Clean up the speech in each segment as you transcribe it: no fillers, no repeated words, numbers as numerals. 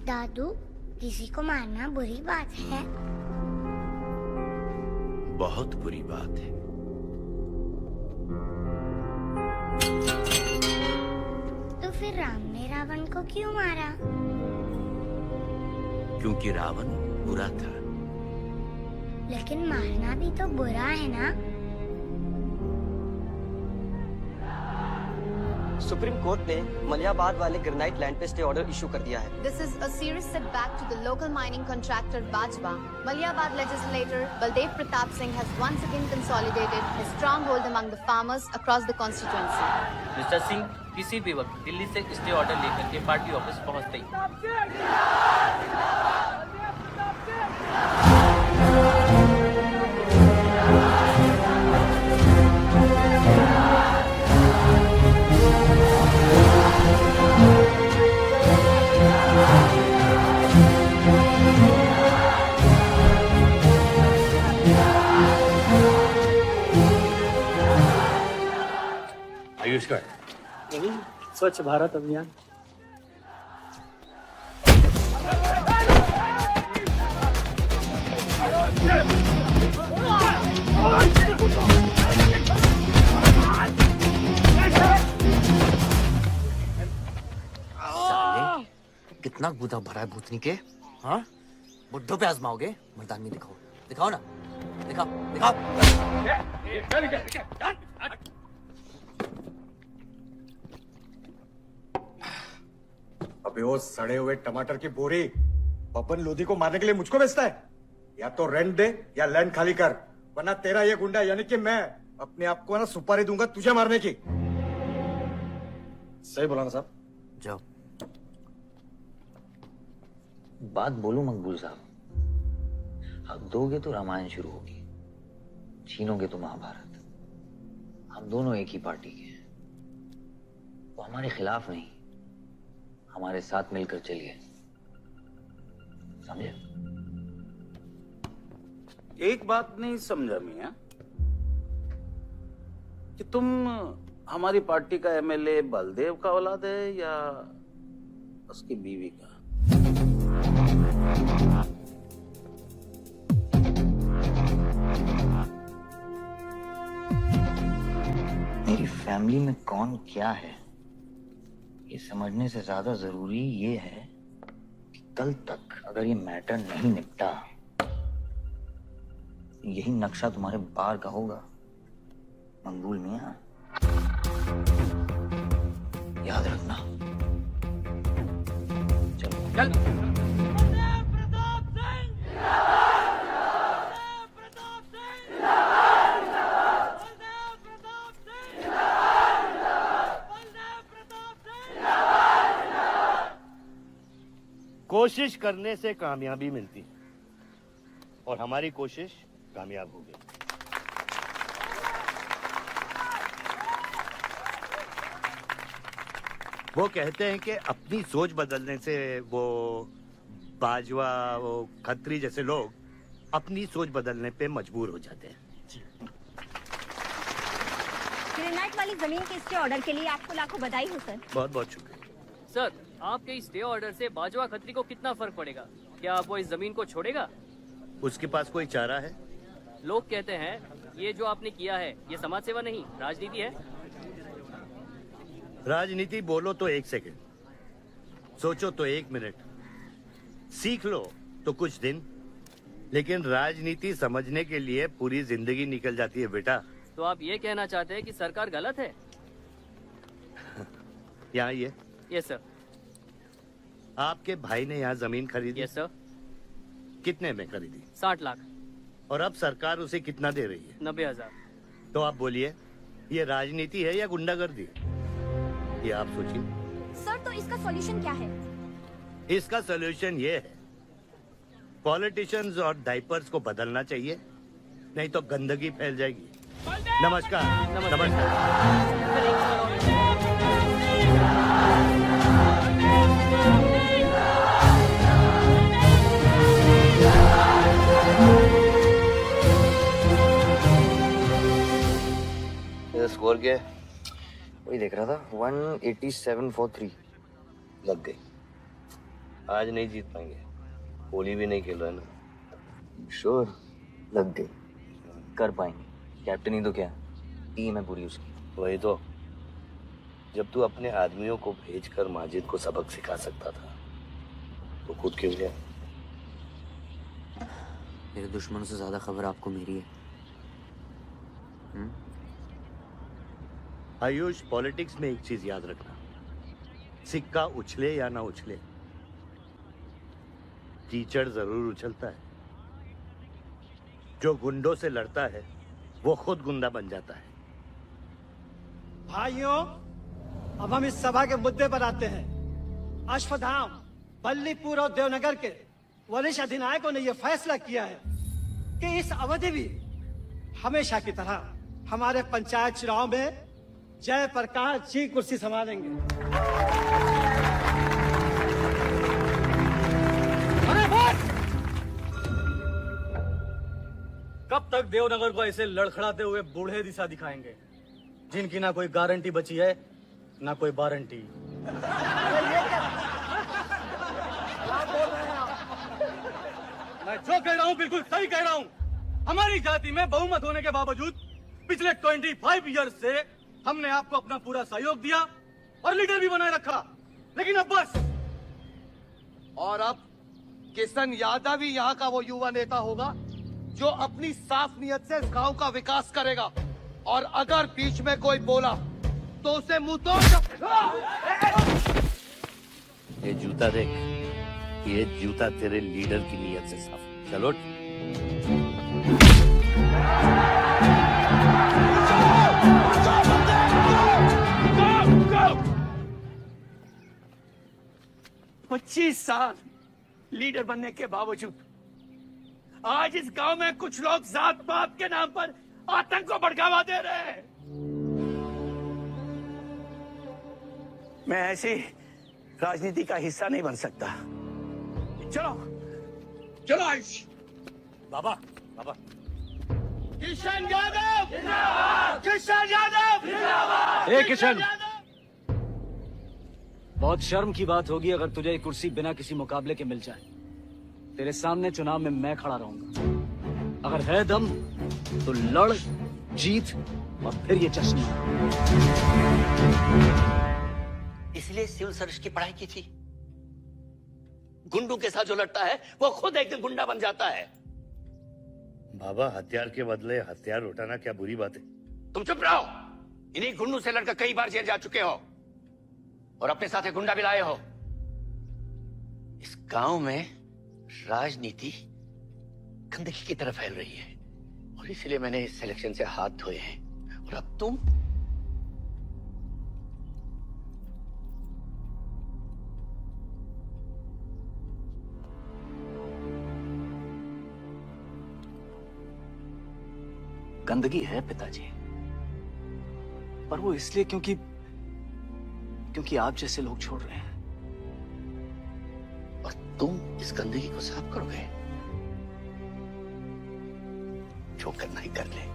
दादू, किसी को मारना बुरी बात है। बहुत बुरी बात है। तो फिर राम ने रावण को क्यों मारा? क्योंकि रावण बुरा था। लेकिन मारना भी तो बुरा है ना? सुप्रीम कोर्ट ने मलियाबाद वाले ग्रेनाइट लैंड पे स्टे ऑर्डर इशू कर दिया है। This is a serious setback to the local mining contractor Bajwa. Maliabad legislator Baldev Pratap Singh has once again consolidated his stronghold among the farmers across the constituency. Mister Singh किसी भी वक्त दिल्ली से stay order लेकर के party office पहुंचते ही आयुष्कर, स्वच्छ भारत अभियान। साले, कितना गुदा भरा है भूतनी के। हाँ, बुड्ढों पे आजमाओगे? मर्दानगी दिखाओ, दिखाओ ना, दिखाओ, दिखाओ। अबे वो सड़े हुए टमाटर की बोरी बबन लोधी को मारने के लिए मुझको बेचता है। या तो रेंट दे या लैंड खाली कर, वरना तेरा ये गुंडा यानी कि मैं अपने आप को ना सुपारी दूंगा तुझे मारने की। सही बोला ना साहब? जाओ। बात बोलूं मकबूल साहब, हक दोगे तो रामायण शुरू होगी, छीनोगे तो महाभारत। हम दोनों एक ही पार्टी के हैं, वो हमारे खिलाफ नहीं, हमारे साथ मिलकर चलिए, समझे? एक बात नहीं समझा मियां, कि तुम हमारी पार्टी का एमएलए बलदेव का औलाद है या उसकी बीवी का? मेरी फैमिली में कौन क्या है ये समझने से ज्यादा जरूरी ये है कि कल तक अगर ये मैटर नहीं निपटा, यही नक्शा तुम्हारे बार का होगा मंगूल मियां, याद रखना। चलो चल। कोशिश करने से कामयाबी मिलती है और हमारी कोशिश कामयाब हो गई। वो कहते हैं कि अपनी सोच बदलने से वो बाजवा, वो खत्री जैसे लोग अपनी सोच बदलने पे मजबूर हो जाते हैं। ग्रेनाइट वाली जमीन के स्टे ऑर्डर के लिए आपको लाखों बधाई हो सर। बहुत बहुत शुक्रिया सर। आपके इस स्टे ऑर्डर से बाजवा खत्री को कितना फर्क पड़ेगा? क्या वो इस जमीन को छोड़ेगा? उसके पास कोई चारा है? लोग कहते हैं ये जो आपने किया है ये समाज सेवा नहीं राजनीति है। राजनीति बोलो तो 1 सेकंड, सोचो तो 1 मिनट, सीख लो तो कुछ दिन, लेकिन राजनीति समझने के लिए पूरी जिंदगी निकल जाती है बेटा। तो आप ये कहना चाहते हैं कि सरकार गलत है? यहाँ ये यस सर। आपके भाई ने यहाँ जमीन खरीदी? Yes sir. कितने में खरीदी? 60 लाख। और अब सरकार उसे कितना दे रही है? 90,000। तो आप बोलिए, ये राजनीति है या गुंडागर्दी? ये आप सोचिए। सर तो इसका सॉल्यूशन क्या है? इसका सॉल्यूशन ये है, पॉलिटिशियंस और डाइपर्स को बदलना चाहिए, नहीं तो गंदगी फैल जाएगी। नमस्कार। नमस्कार। स्कोर क्या है? वही देख रहा था, 187 for 3 लग गई। आज नहीं जीत पाएंगे, होली भी नहीं खेल रहे ना। श्योर लग गई, कर पाएंगे। कैप्टन ही तो क्या, टीम है पूरी उसकी। वही तो, जब तू अपने आदमियों को भेजकर माजिद को सबक सिखा सकता था तो खुद क्यों गया? मेरे दुश्मनों से ज्यादा खबर आपको मेरी है। आयुष, पॉलिटिक्स में एक चीज याद रखना, सिक्का उछले या ना उछले, कीचड़ जरूर उछलता है। जो गुंडों से लड़ता है वो खुद गुंडा बन जाता है। भाइयों, अब हम इस सभा के मुद्दे पर आते हैं। अश्वत्थाम, बल्लीपुर और देवनगर के वरिष्ठ अधिनायकों ने यह फैसला किया है कि इस अवधि भी हमेशा की तरह हमारे पंचायत चुनाव में जयप्रकाश जी कुर्सी संभालेंगे। अरे वोट! कब तक देवनगर को ऐसे लड़खड़ाते हुए बूढ़े दिशा दिखाएंगे, जिनकी ना कोई गारंटी बची है ना कोई वारंटी? मैं जो कह रहा हूँ बिल्कुल सही कह रहा हूँ। हमारी जाति में बहुमत होने के बावजूद पिछले 25 ईयर्स से हमने आपको अपना पूरा सहयोग दिया और लीडर भी बनाए रखा, लेकिन अब बस। और अब किशन यादव ही यहाँ का वो युवा नेता होगा जो अपनी साफ नियत से इस गांव का विकास करेगा, और अगर बीच में कोई बोला तो उसे मुंह तोड़। ये जूता देख, ये जूता तेरे लीडर की नीयत से साफ। चलो पच्चीस साल लीडर बनने के बावजूद आज इस गांव में कुछ लोग जात पात के नाम पर आतंक को बढ़ावा दे रहे हैं। मैं ऐसी राजनीति का हिस्सा नहीं बन सकता। चलो चलो आयुष। बाबा बाबा, किशन यादव जिंदाबाद, किशन यादव जिंदाबाद। ए किशन, बहुत शर्म की बात होगी अगर तुझे ये कुर्सी बिना किसी मुकाबले के मिल जाए। तेरे सामने चुनाव में मैं खड़ा रहूंगा। अगर है दम तो लड़, जीत और फिर ये जश्न। इसलिए सिविल सर्विस की पढ़ाई की थी। गुंडों के साथ जो लड़ता है वो खुद एक दिन गुंडा बन जाता है। बाबा, हथियार के बदले हथियार उठाना क्या बुरी बात है? तुम चुप रहो। इन्हीं गुंडों से लड़कर कई बार जेल जा चुके हो और अपने साथ एक गुंडा भी लाए हो। इस गांव में राजनीति गंदगी की तरफ फैल रही है और इसलिए मैंने इस सिलेक्शन से हाथ धोए हैं। और अब तुम गंदगी है पिताजी, पर वो इसलिए क्योंकि आप जैसे लोग छोड़ रहे हैं। और तुम इस गंदगी को साफ करोगे? जो करना ही कर ले।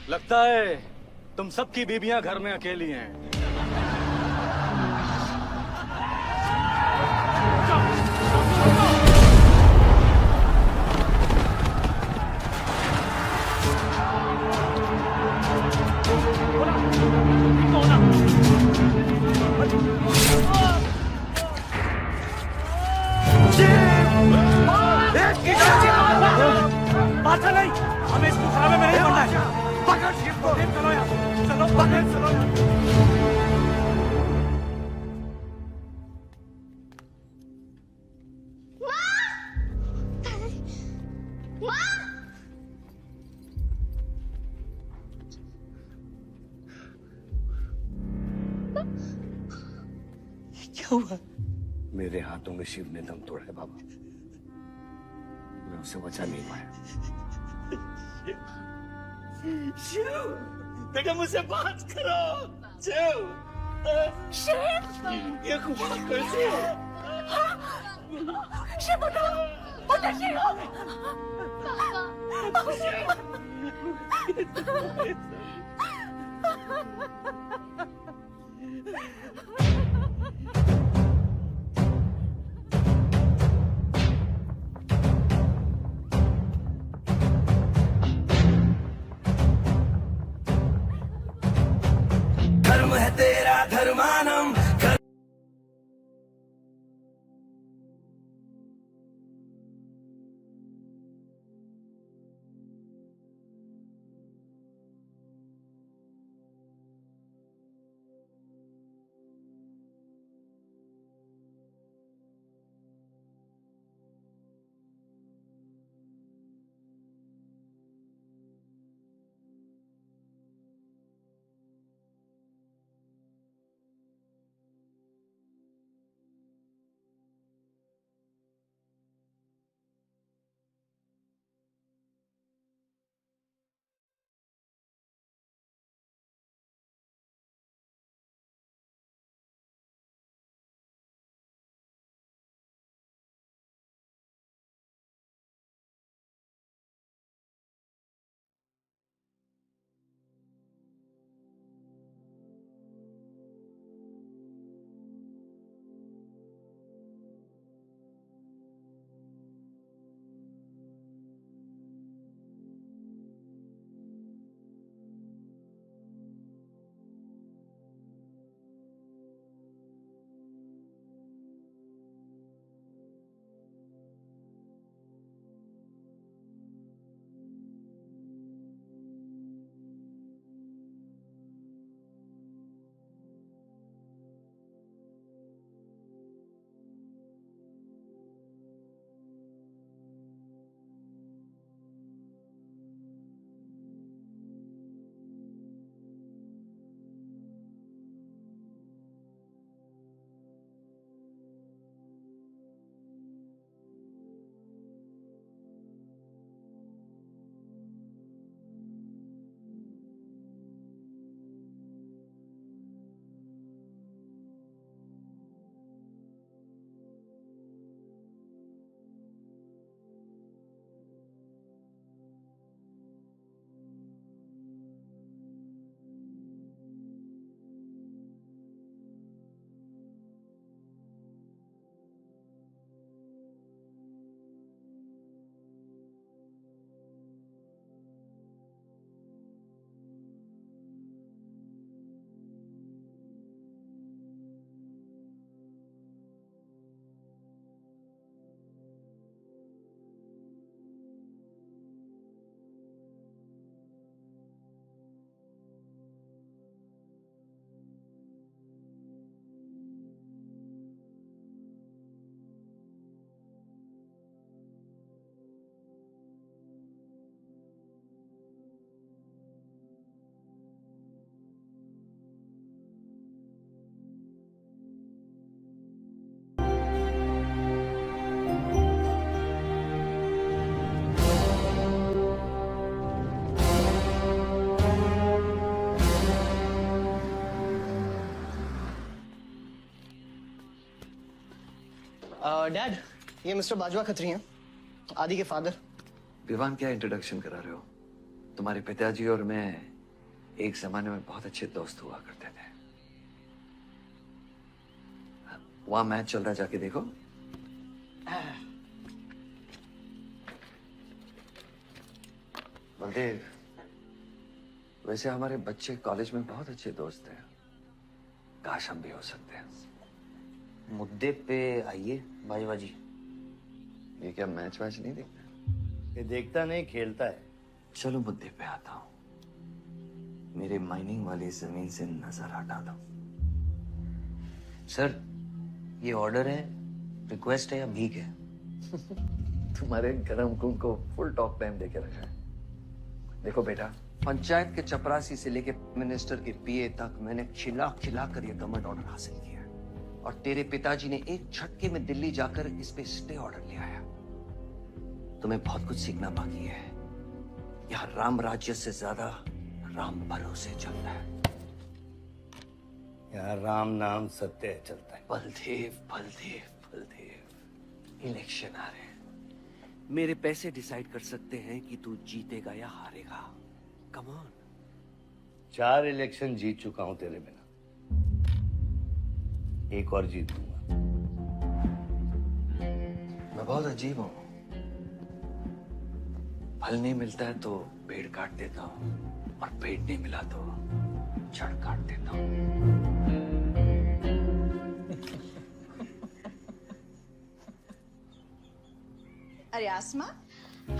लगता है तुम सबकी बीबियां घर में अकेली हैं। बात नहीं, हमें इस मुकाबले में नहीं पड़ना है। पकड़ शिप को, चलो यहाँ, चलो पकड़, चलो यहाँ। क्या हुआ? मेरे हाथों में शिव ने दम तोड़ा है बाबा। मैं उसे बचा नहीं पाया। शिव, बेटा मुझसे बात करो। शिव, ये हुआ कैसे? शिव उठो, उठो शिव। धर्म है तेरा धर्मानम। डैड, ये मिस्टर बाजवा खत्री हैं, आदि के फादर। विवान, क्या इंट्रोडक्शन करा रहे हो? तुम्हारे पिताजी और मैं एक जमाने में बहुत अच्छे दोस्त हुआ करते थे। वहां मैच चल रहा है, जाके देखो। बलदेव, वैसे हमारे बच्चे कॉलेज में बहुत अच्छे दोस्त हैं। काश हम भी हो सकते हैं। मुद्दे पे आइए बाजवा जी। ये क्या मैच वैच नहीं देखता? ये देखता नहीं, खेलता है। चलो मुद्दे पे आता हूं। मेरे माइनिंग वाली जमीन से नजर हटा दो। सर, ये ऑर्डर है, रिक्वेस्ट है या भीख है? तुम्हारे गरम कुंभ को फुल टॉक टाइम देके रखा है। देखो बेटा, पंचायत के चपरासी से लेके मिनिस्टर के पीए तक मैंने खिला खिला कर ये गवर्नमेंट ऑर्डर हासिल किया है। और तेरे पिताजी ने एक झटके में दिल्ली जाकर इस पे स्टे ऑर्डर ले आया। तुम्हें बहुत कुछ सीखना बाकी है। यहाँ राम राज्य से ज्यादा राम भरोसे चलता है। यहाँ राम नाम सत्य चलता है। बलदेव बलदेव बलदेव, इलेक्शन आ रहे हैं। मेरे पैसे डिसाइड कर सकते हैं कि तू जीतेगा या हारेगा। Come on. 4 इलेक्शन जीत चुका हूं तेरे बिना, एक और जीतूंगा। मैं बहुत अजीब हूं। फल नहीं मिलता है तो पेड़ काट देता हूं, और पेड़ नहीं मिला तो जड़ काट देता हूं। अरे आसमा,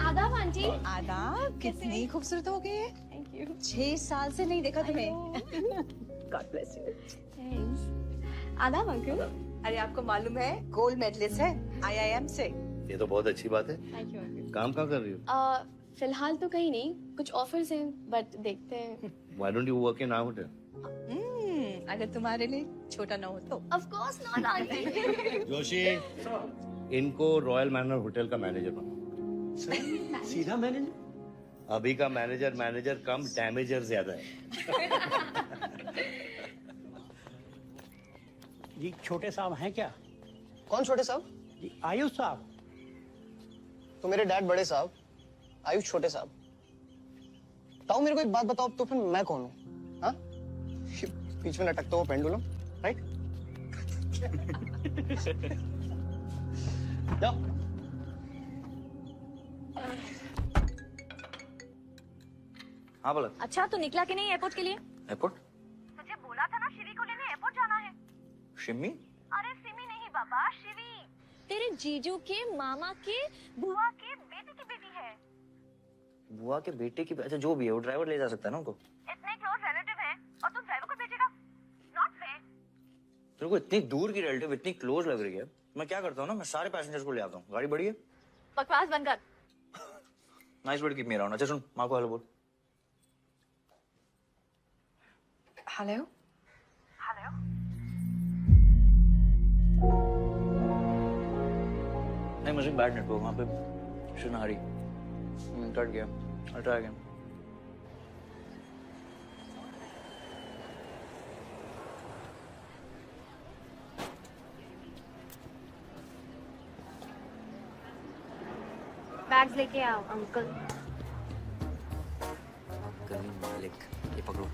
आदाब आंटी। आदाब, कितनी खूबसूरत हो गई है। Thank you. 6 साल से नहीं देखा तुम्हें। God bless you. थैंक्स। आदाब अंकल। अरे आपको मालूम है गोल्ड मेडलिस्ट है IIM से। ये तो बहुत अच्छी बात है। Thank you uncle. काम कहाँ कर रही हो? फिलहाल तो कहीं नहीं, कुछ ऑफर्स हैं बट देखते हैं। Why don't you work in our hotel? अगर तुम्हारे लिए छोटा ना हो तो। Of course not aunty. Joshi, इनको रॉयल मैनर होटल का मैनेजर बना। सीधा मैनेजर? अभी का मैनेजर कम, डैमेजर ज्यादा है। जी छोटे साहब हैं क्या? कौन छोटे साहब? जी आयुष साहब। तो मेरे डैड बड़े साहब, आयुष छोटे साहब। ताऊ मेरे को एक बात बताओ, तो फिर मैं कौन हूँ? हाँ? बीच में लटकता हुआ पेंडुलम, राइट? जाओ। हाँ बोला। अच्छा तो निकला कि नहीं एयरपोर्ट के लिए? एयरपोर्ट? तुझे बोला था ना शिवी को लेने एयरपोर्ट जाना है। शिमी? अरे सिमी नहीं बाबा, शिवी तेरे जीजू के मामा के बुआ के बेटे की बेटी है। बुआ के बेटे की? अच्छा जो भी है, वो ड्राइवर ले जा सकता है ना उनको। इतने क्लोज रिलेटिव हैं और तुम ड्राइवर को भेजेगा? Not fair. तेरे को इतनी दूर की रिलेटिव इतनी क्लोज लग रही है। मैं क्या करता हूँ ना, मैं सारे पैसेंजर्स को ले आता हूँ। गाड़ी बड़ी है। बकवास बंद कर। Nice word keep me around. अच्छा सुन, माँ को हेलो बोल। हेलो। हेलो। नहीं मुझे बैड नेटवर्क वहाँ पे। सुनारी कट गया। Try again. बैग्स लेके आओ अंकल। गली मालिक, ये पकड़ो।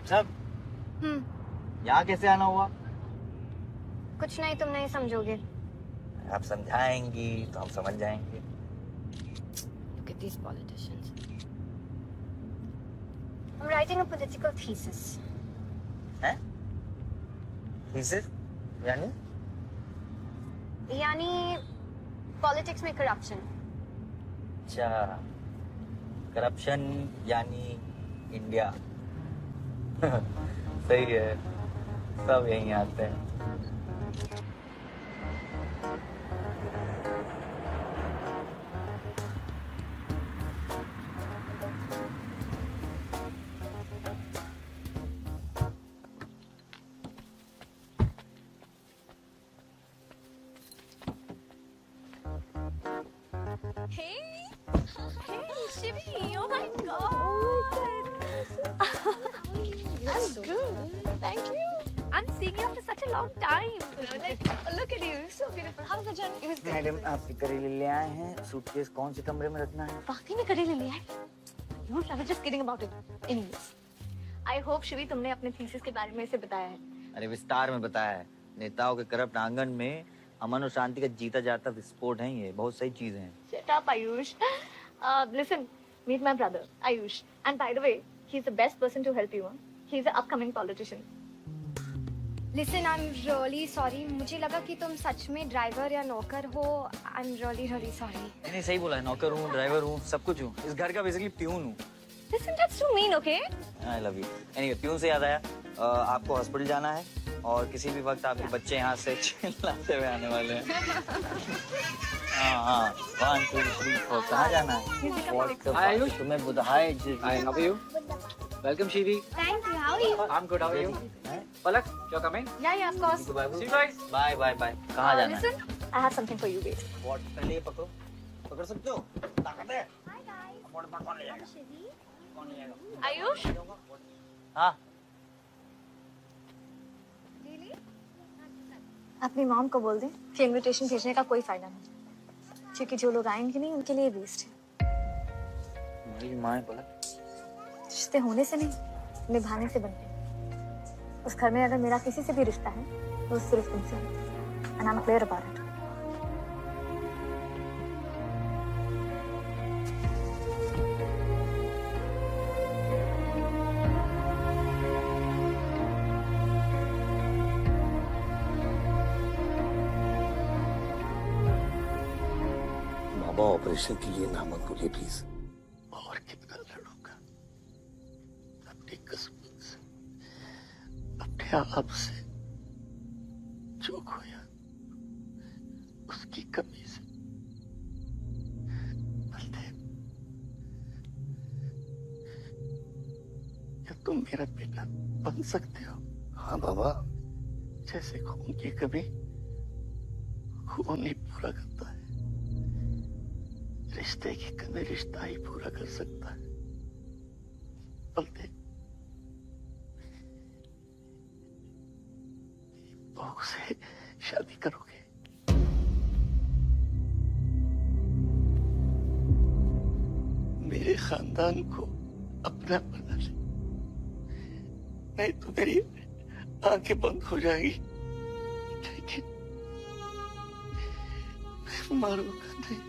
साहब, यहाँ कैसे आना हुआ? कुछ नहीं, तुम नहीं समझोगे। आप समझाएंगी तो हम समझ जाएंगे। Look at these politicians. I'm writing a political thesis. हैं? Thesis? यानी? यानी पॉलिटिक्स में करप्शन। अच्छा, करप्शन यानी इंडिया। सही है, सब यहीं आते हैं। Hey, Shivi, oh my God. I'm good. Thank you. I'm seeing you after such a long time. Like, look at you, so beautiful. How was the journey? It was good. Madam आप करेले ले आए हैं। Suitcase कौन से कमरे में रखना है? वाकई में करेले ले आए? No, I was just kidding about it. Anyways, I hope Shivi तुमने अपने थीसिस के बारे में इसे बताया है। अरे विस्तार में बताया है। नेताओं के करप्ट आंगन में अमन और शांति का जीता जाता विस्फोट है। ये बहुत सही चीजें हैं। Shut up, Ayush. Listen, meet my brother, Ayush. And by the way, he's the best person to help you. He's an upcoming politician. Listen, I'm really sorry. मुझे लगा कि तुम सच में ड्राइवर या नौकर हो. I'm really sorry. नहीं सही बोला है। नौकर हूँ, ड्राइवर हूँ, सब कुछ हूँ। इस घर का बेसिकली प्यून हूँ। Listen, that's too mean, okay? I love you. Anyway, peon से याद आया, आपको हॉस्पिटल जाना है और किसी भी वक्त आपके बच्चे यहाँ से चिल्लाते हुए आने वाले हैं। हाँ 1 2 3 4 कहाँ जाना है? आयुष तुम्हें बुधाए Hi, how are you? Welcome, Shivi. Thank you. How are you? I'm good. How are you? Palak, you're coming? Yeah, of course. See you guys. Bye bye bye. कहाँ जाना है? Listen, I have something for you, wait. What पहले ये पकड़ो, पकड़ सकते हो? ताकत है? Hi guys. कौन ले जाएगा? Shivi. कौन ले जाएगा? Ayush? हाँ Really? अपनी मॉम को बोल दे कि इनविटेशन भेजने का कोई फायदा नहीं, क्योंकि जो लोग आएंगे नहीं उनके लिए वेस्ट है। मेरी माँ है पलक। रिश्ते होने से नहीं, निभाने से बनते हैं। उस घर में अगर मेरा किसी से भी रिश्ता है तो सिर्फ तुमसे है। And I'm clear about it. Baba operation के लिए ना मत बोलिए प्लीज। और कितना लड़ूंगा अपनी किस्मत से, अपने आप से, जो खोया उसकी कमी से। बलदेव, क्या तुम मेरा बेटा बन सकते हो? हाँ बाबा। जैसे खून की कमी खून ही पूरा करता है, रिश्ते की कमी रिश्ता ही पूरा कर सकता है। बलदेव, बहू से शादी करोगे? मेरे खानदान को अपना बना ले, नहीं तो मेरी आंखें बंद हो जाएगी। लेकिन मारूंगा नहीं।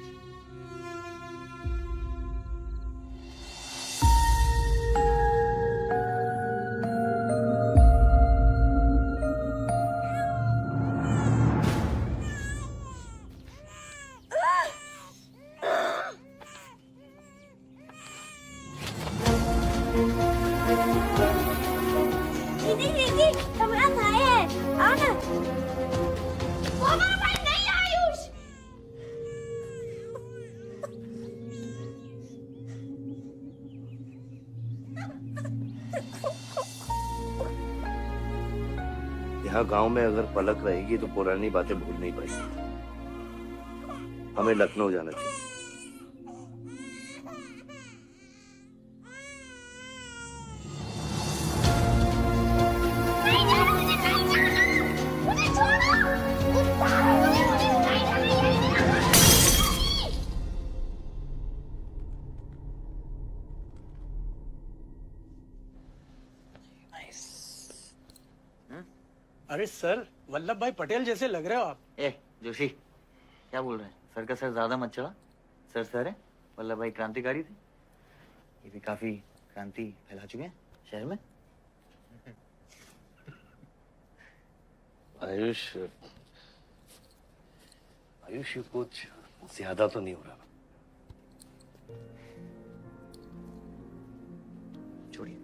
दीदी, कमरान आए हैं। आओ ना। मामा भाई नहीं आयुष। यहाँ गांव में अगर पलक रहेगी तो पुरानी बातें भूल नहीं पाएगी। हमें लखनऊ जाना चाहिए। मुझे छोड़ो। मुझे अरे सर, वल्लभ भाई पटेल जैसे लग रहे हो आप। ए जोशी, क्या बोल रहे हैं? सर का सर ज्यादा मत चढ़ा। सर है, वल्लभ भाई क्रांतिकारी थे। ये भी काफी क्रांति फैला चुके हैं शहर में। आयुष, ये कुछ ज्यादा तो नहीं हो रहा? छोड़िए।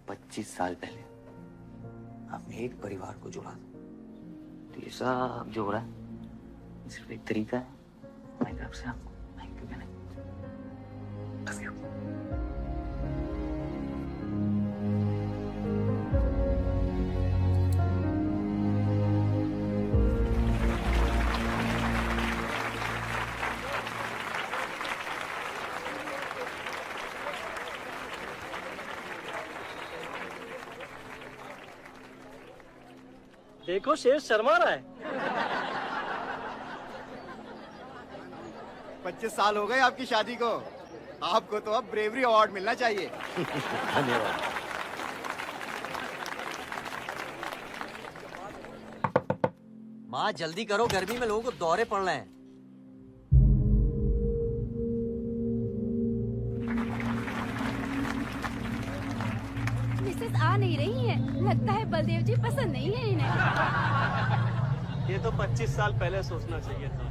25 साल पहले आपने एक परिवार को जोड़ा था, तो ये सब जो हो रहा है सिर्फ एक तरीका है हमारी तरफ से आपको थैंक यू कहने। Love you. देखो शेर शर्मा रहा है। 25 साल हो गए आपकी शादी को। आपको तो अब ब्रेवरी अवार्ड मिलना चाहिए। धन्यवाद। माँ जल्दी करो, गर्मी में लोगों को दौरे पड़ रहे हैं। मिसेस आ नहीं रही है। लगता है बलदेव जी पसंद नहीं है इन्हें। ये तो 25 साल पहले सोचना चाहिए था।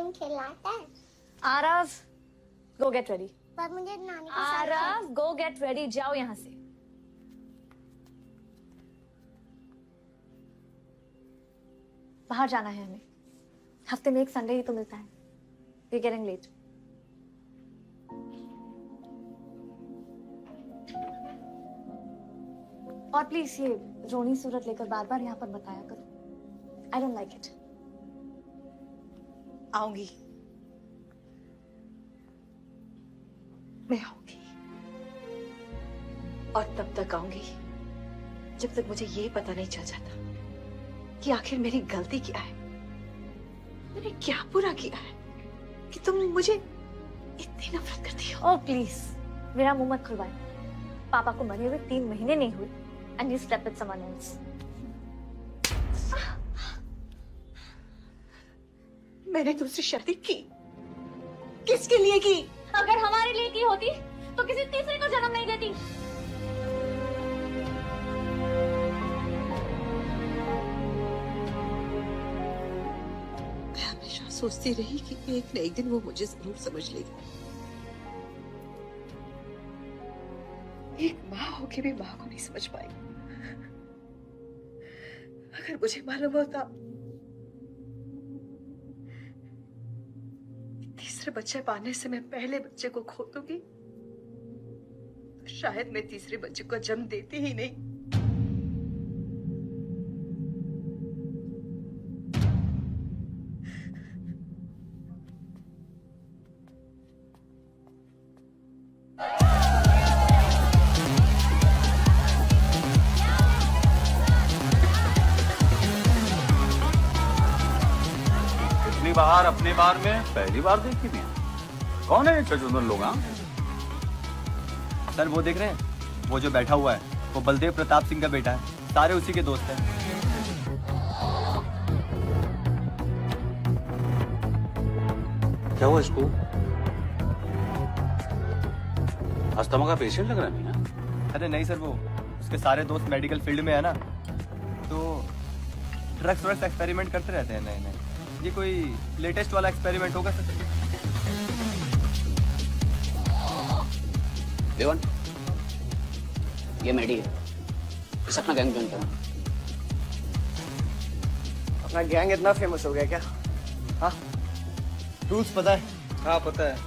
गेम खिलाता है? आरव, गो गेट रेडी। पर मुझे नानी के साथ आरव, गो गेट रेडी, जाओ यहाँ से। बाहर जाना है हमें। हफ्ते में एक संडे ही तो मिलता है। We getting late. और प्लीज ये रोनी सूरत लेकर बार बार यहाँ पर बताया करो। I don't like it. आऊंगी, मैं आऊंगी, और तब तक आऊंगी जब तक मुझे ये पता नहीं चल जाता कि आखिर मेरी गलती क्या है। मैंने क्या बुरा किया है कि तुम मुझे इतनी नफरत करती हो? ओह प्लीज, मेरा मुंह मत खुलवाए। पापा को मरे हुए 3 महीने नहीं हुए and you slept with someone else. मैंने तुमसे शादी की, किसके लिए की? अगर हमारे लिए की होती तो किसी तीसरे को जन्म नहीं देती। मैं हमेशा सोचती रही कि एक न एक दिन वो मुझे जरूर समझ लेगी। एक माँ होके भी माँ को नहीं समझ पाई। अगर मुझे मालूम होता तीसरे बच्चे पाने से मैं पहले बच्चे को खो दूंगी, तो शायद मैं तीसरे बच्चे को जन्म देती ही नहीं। बाहर अपने बार में पहली बार देखी थी। कौन है ये चचुंदर लोग? सर वो देख रहे हैं, वो जो बैठा हुआ है वो बलदेव प्रताप सिंह का बेटा है। सारे उसी के दोस्त हैं। क्या हुआ इसको? अस्थमा का पेशेंट लग रहा है ना? अरे नहीं सर, वो उसके सारे दोस्त मेडिकल फील्ड में है ना, तो ड्रग्स एक्सपेरिमेंट करते रहते हैं नए नए। ये कोई लेटेस्ट वाला एक्सपेरिमेंट होगा सर? देवन, ये मेडी है, इस अपना गैंग ज्वाइन करा। अपना गैंग इतना फेमस हो गया क्या? हाँ, रूल्स पता है? हाँ पता है।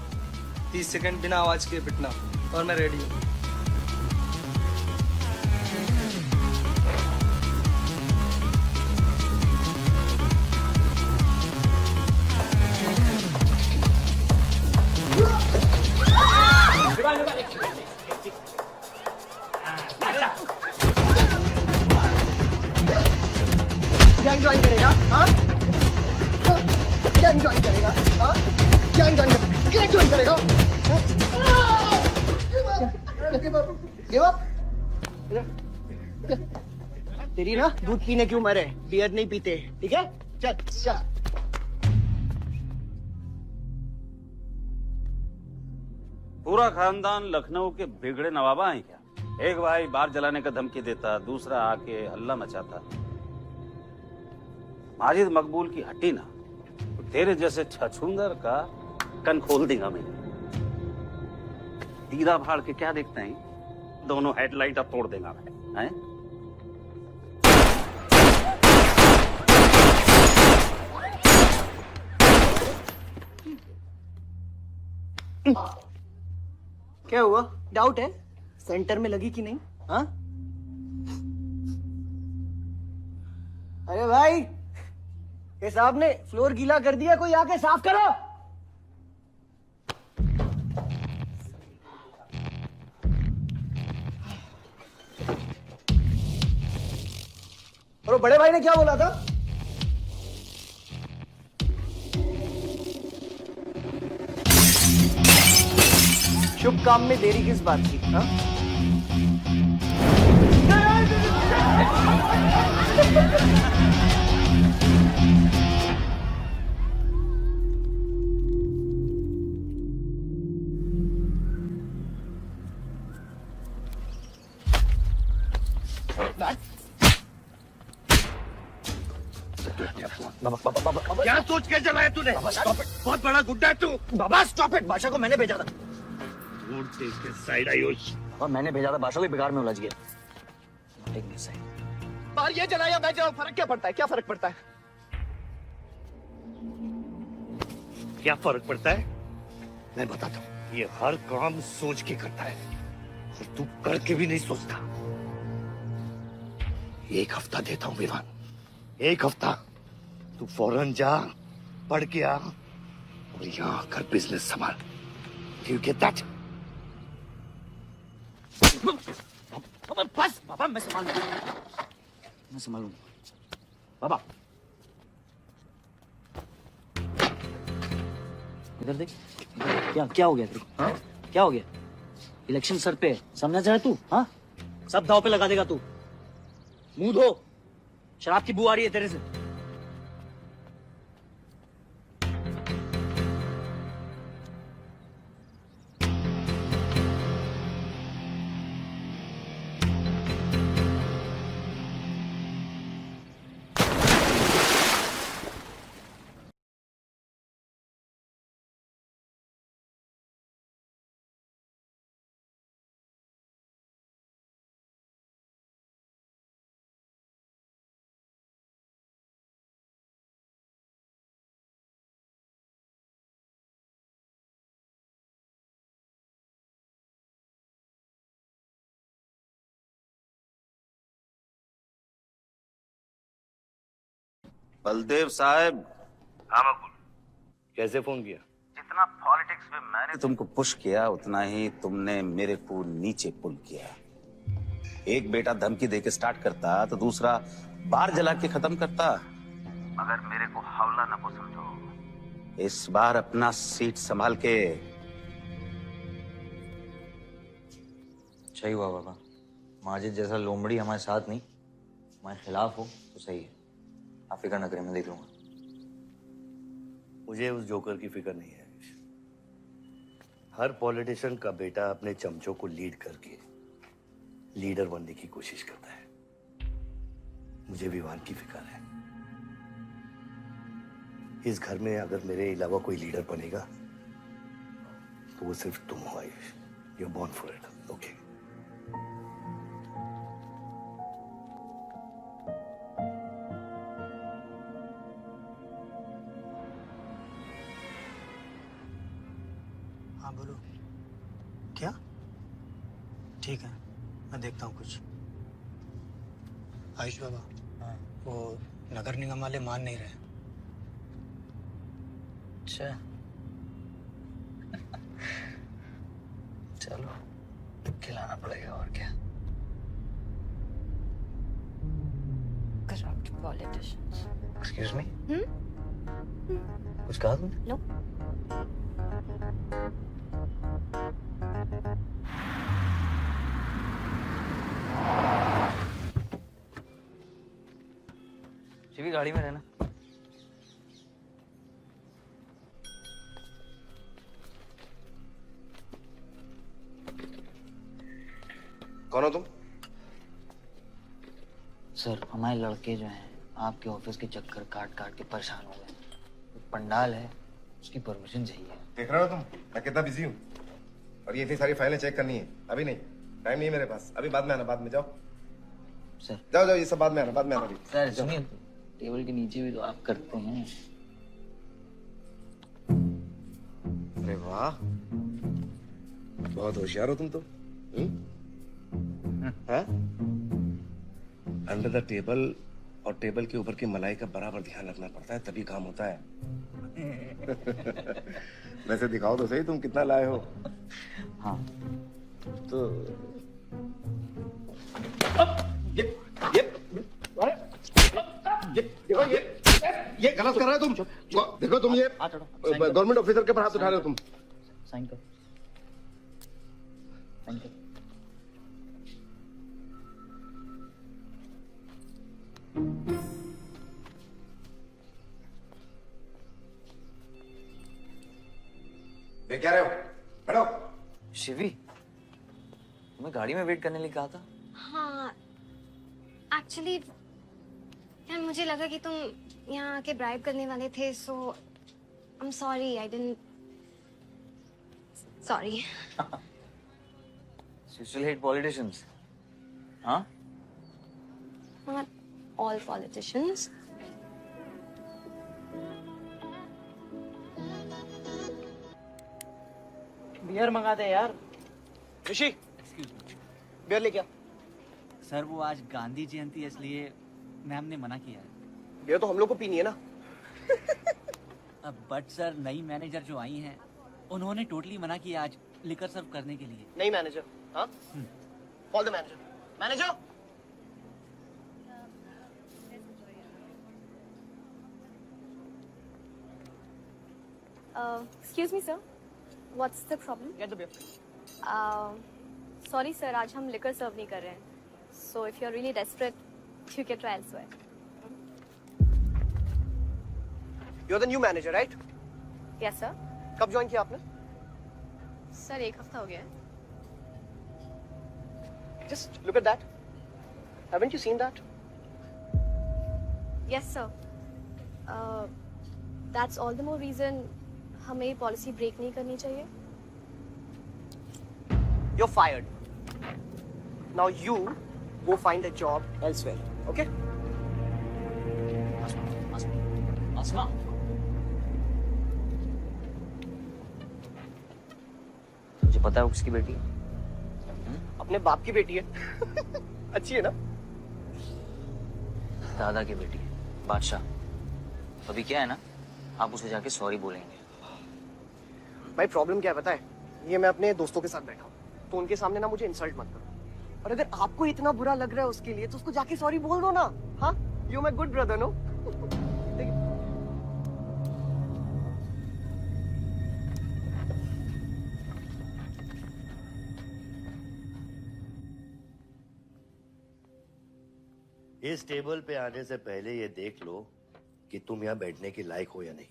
30 सेकंड बिना आवाज के पिटना, और मैं रेडी हूँ। गैंग ज्वाइन करेगा? हाँ? गैंग ज्वाइन करेगा? हाँ? गैंग ज्वाइन करेगा? Give up? तेरी ना दूध पीने की उम्र है, बियर नहीं पीते, ठीक है? चल चल। पूरा खानदान लखनऊ के बिगड़े नवाबा हैं क्या? एक भाई बार जलाने का धमकी देता, दूसरा आके हल्ला मचाता। माजिद मकबूल की हट्टी ना, तो तेरे जैसे छछूंदर का कन खोल देगा मैं। दीदा फाड़ के क्या देखते हैं? दोनों हेडलाइट अब तोड़ देगा मैं, हैं? क्या हुआ? डाउट है सेंटर में लगी कि नहीं? हाँ? अरे भाई, ये साहब ने फ्लोर गीला कर दिया, कोई आके साफ करो। और बड़े भाई ने क्या बोला था? शुभ काम में देरी किस बात की? हाँ? फोन। क्या सोच के जलाया तूने? बहुत बड़ा गुड्डा है तू। बाबा स्टॉप इट, बादशाह को मैंने भेजा था। दूर देख के साइड आयुष। बाबा मैंने भेजा था, बादशाह को बिगाड़ में उलझ गया। Take me side. बाहर ये जलाया मैं जलाऊं, फर्क क्या पड़ता है? क्या फर्क पड़ता है? क्या फर्क पड़ता है? मैं बताता हूँ। ये हर काम सोच के करता है और तू करके भी नहीं सोचता। एक हफ्ता देता हूँ विवान, एक हफ्ता। तू फौरन जा, पढ़ के आ और यहाँ आकर बिजनेस संभाल। Do you get that? बस बाबा मैं संभालूंगा। बाबा इधर देख, क्या क्या हो गया तेरे को? हाँ? क्या हो गया? इलेक्शन सर पे समझना चाहे तू? हाँ, सब दाव पे लगा देगा तू। मुंह धो, शराब की बू आ रही है तेरे से। बलदेव साहब। हाँ मकबूल, कैसे फोन किया? जितना पॉलिटिक्स में मैंने तुमको पुश किया उतना ही तुमने मेरे को नीचे पुल किया। एक बेटा धमकी देके स्टार्ट करता तो दूसरा बार जला के खत्म करता। मगर मेरे को हवला न को समझो। इस बार अपना सीट संभाल के। सही हुआ बाबा, माजिद जैसा लोमड़ी हमारे साथ नहीं, हमारे खिलाफ हो तो सही है। आप फिक्र न करें, मैं देख लूंगा। मुझे उस जोकर की फिक्र नहीं है। हर पॉलिटिशियन का बेटा अपने चमचों को लीड करके लीडर बनने की कोशिश करता है। मुझे विवान की फिक्र है। इस घर में अगर मेरे अलावा कोई लीडर बनेगा तो वो सिर्फ तुम हो Ayush. You are born for it, okay? हाँ बोलो। क्या? ठीक है, मैं देखता हूँ कुछ। आयुष बाबा, वो नगर निगम वाले मान नहीं रहे। अच्छा चलो खिलाना पड़ेगा और क्या। Corrupt politicians. एक्सक्यूज मी, कुछ कहा तुमने? No. शिवी गाड़ी में रहना। कौन हो तुम? सर हमारे लड़के जो हैं आपके ऑफिस के चक्कर काट काट के परेशान हो गए। एक पंडाल है, उसकी परमिशन चाहिए। देख रहे हो तुम मैं कितना बिजी हूँ, और ये इतनी सारी फाइलें चेक करनी है। अभी नहीं, टाइम नहीं है मेरे पास। अभी बाद में आना, बाद में जाओ। सर जाओ जाओ, ये सब बाद में आना, बाद में आना। अभी सर सुनिए, टेबल के नीचे भी तो आप करते हैं। अरे वाह, बहुत होशियार हो तुम तो। अंडर द टेबल और टेबल के ऊपर की मलाई का बराबर ध्यान रखना पड़ता है, तभी काम होता है। वैसे दिखाओ तो सही तुम कितना लाए हो। हाँ तो देखो ये गलत कर रहे हो तुम। देखो तुम ये गवर्नमेंट ऑफिसर के ऊपर हाथ उठा रहे हो तुम। साइन कर, साइन कर। देख क्या रहे हो? बैठो। शिवी, तुम्हें गाड़ी में वेट करने लिए कहा था। हाँ, एक्चुअली यार मुझे लगा कि तुम यहाँ आके ब्राइब करने वाले थे, so I am sorry, I didn't, sorry. You still hate politicians? Huh? Not all politicians. Beer मंगा दे यार। ऋषि, बियर ले क्या? सर वो आज गांधी जयंती है इसलिए मैम ने मना किया है। बियर तो हम लोग को पीनी है ना। बट सर नई मैनेजर जो आई हैं उन्होंने टोटली मना किया आज लिकर सर्व करने के लिए। नई मैनेजर? हाँ? Call the manager. Manager? Excuse me, sir. What's the problem? Get the beer. Sorry, sir. आज हम liquor serve नहीं कर रहे हैं. So if you're really desperate, you can try elsewhere. You're the new manager, right? Yes, sir. कब join किया आपने? Sir 1 हफ्ता हो गया है. Just look at that. Haven't you seen that? Yes, sir. That's all the more reason हमें policy break नहीं करनी चाहिए. You're fired. Now you go find a job elsewhere. Okay? आसमा तुझे पता है वो किसकी बेटी है? अपने बाप की बेटी है। अच्छी है ना? दादा की बेटी है, बादशाह। अभी क्या है ना, आप उसे जाके सॉरी बोलेंगे। भाई प्रॉब्लम क्या है पता है? ये मैं अपने दोस्तों के साथ बैठा हूँ, तो उनके सामने ना मुझे इंसल्ट मत करो। और अगर आपको इतना बुरा लग रहा है उसके लिए, तो उसको जाके सॉरी बोल दो ना। हाँ? You my good brother, no? इस टेबल पे आने से पहले ये देख लो कि तुम यहाँ बैठने के लायक हो या नहीं।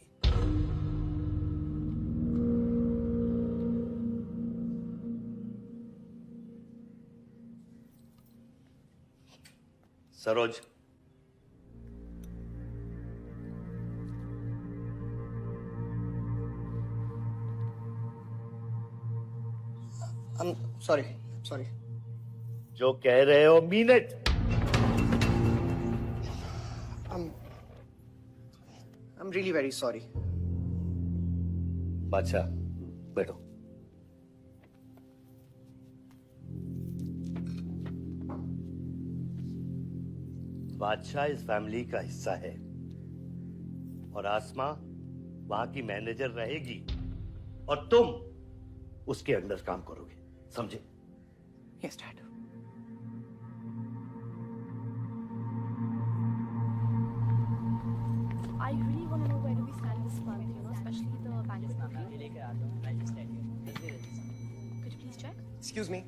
सरोज, सॉरी। जो कह रहे हो mean it. I'm really very sorry. बादशाह, बैठो। बादशाह इस फैमिली का हिस्सा है और आसमा वहां की मैनेजर रहेगी और तुम उसके अंडर काम करोगे, समझे? Yes, Dad. I really want to know where do we stand this month, you know, especially the bank stuff. Could you please check? Excuse me.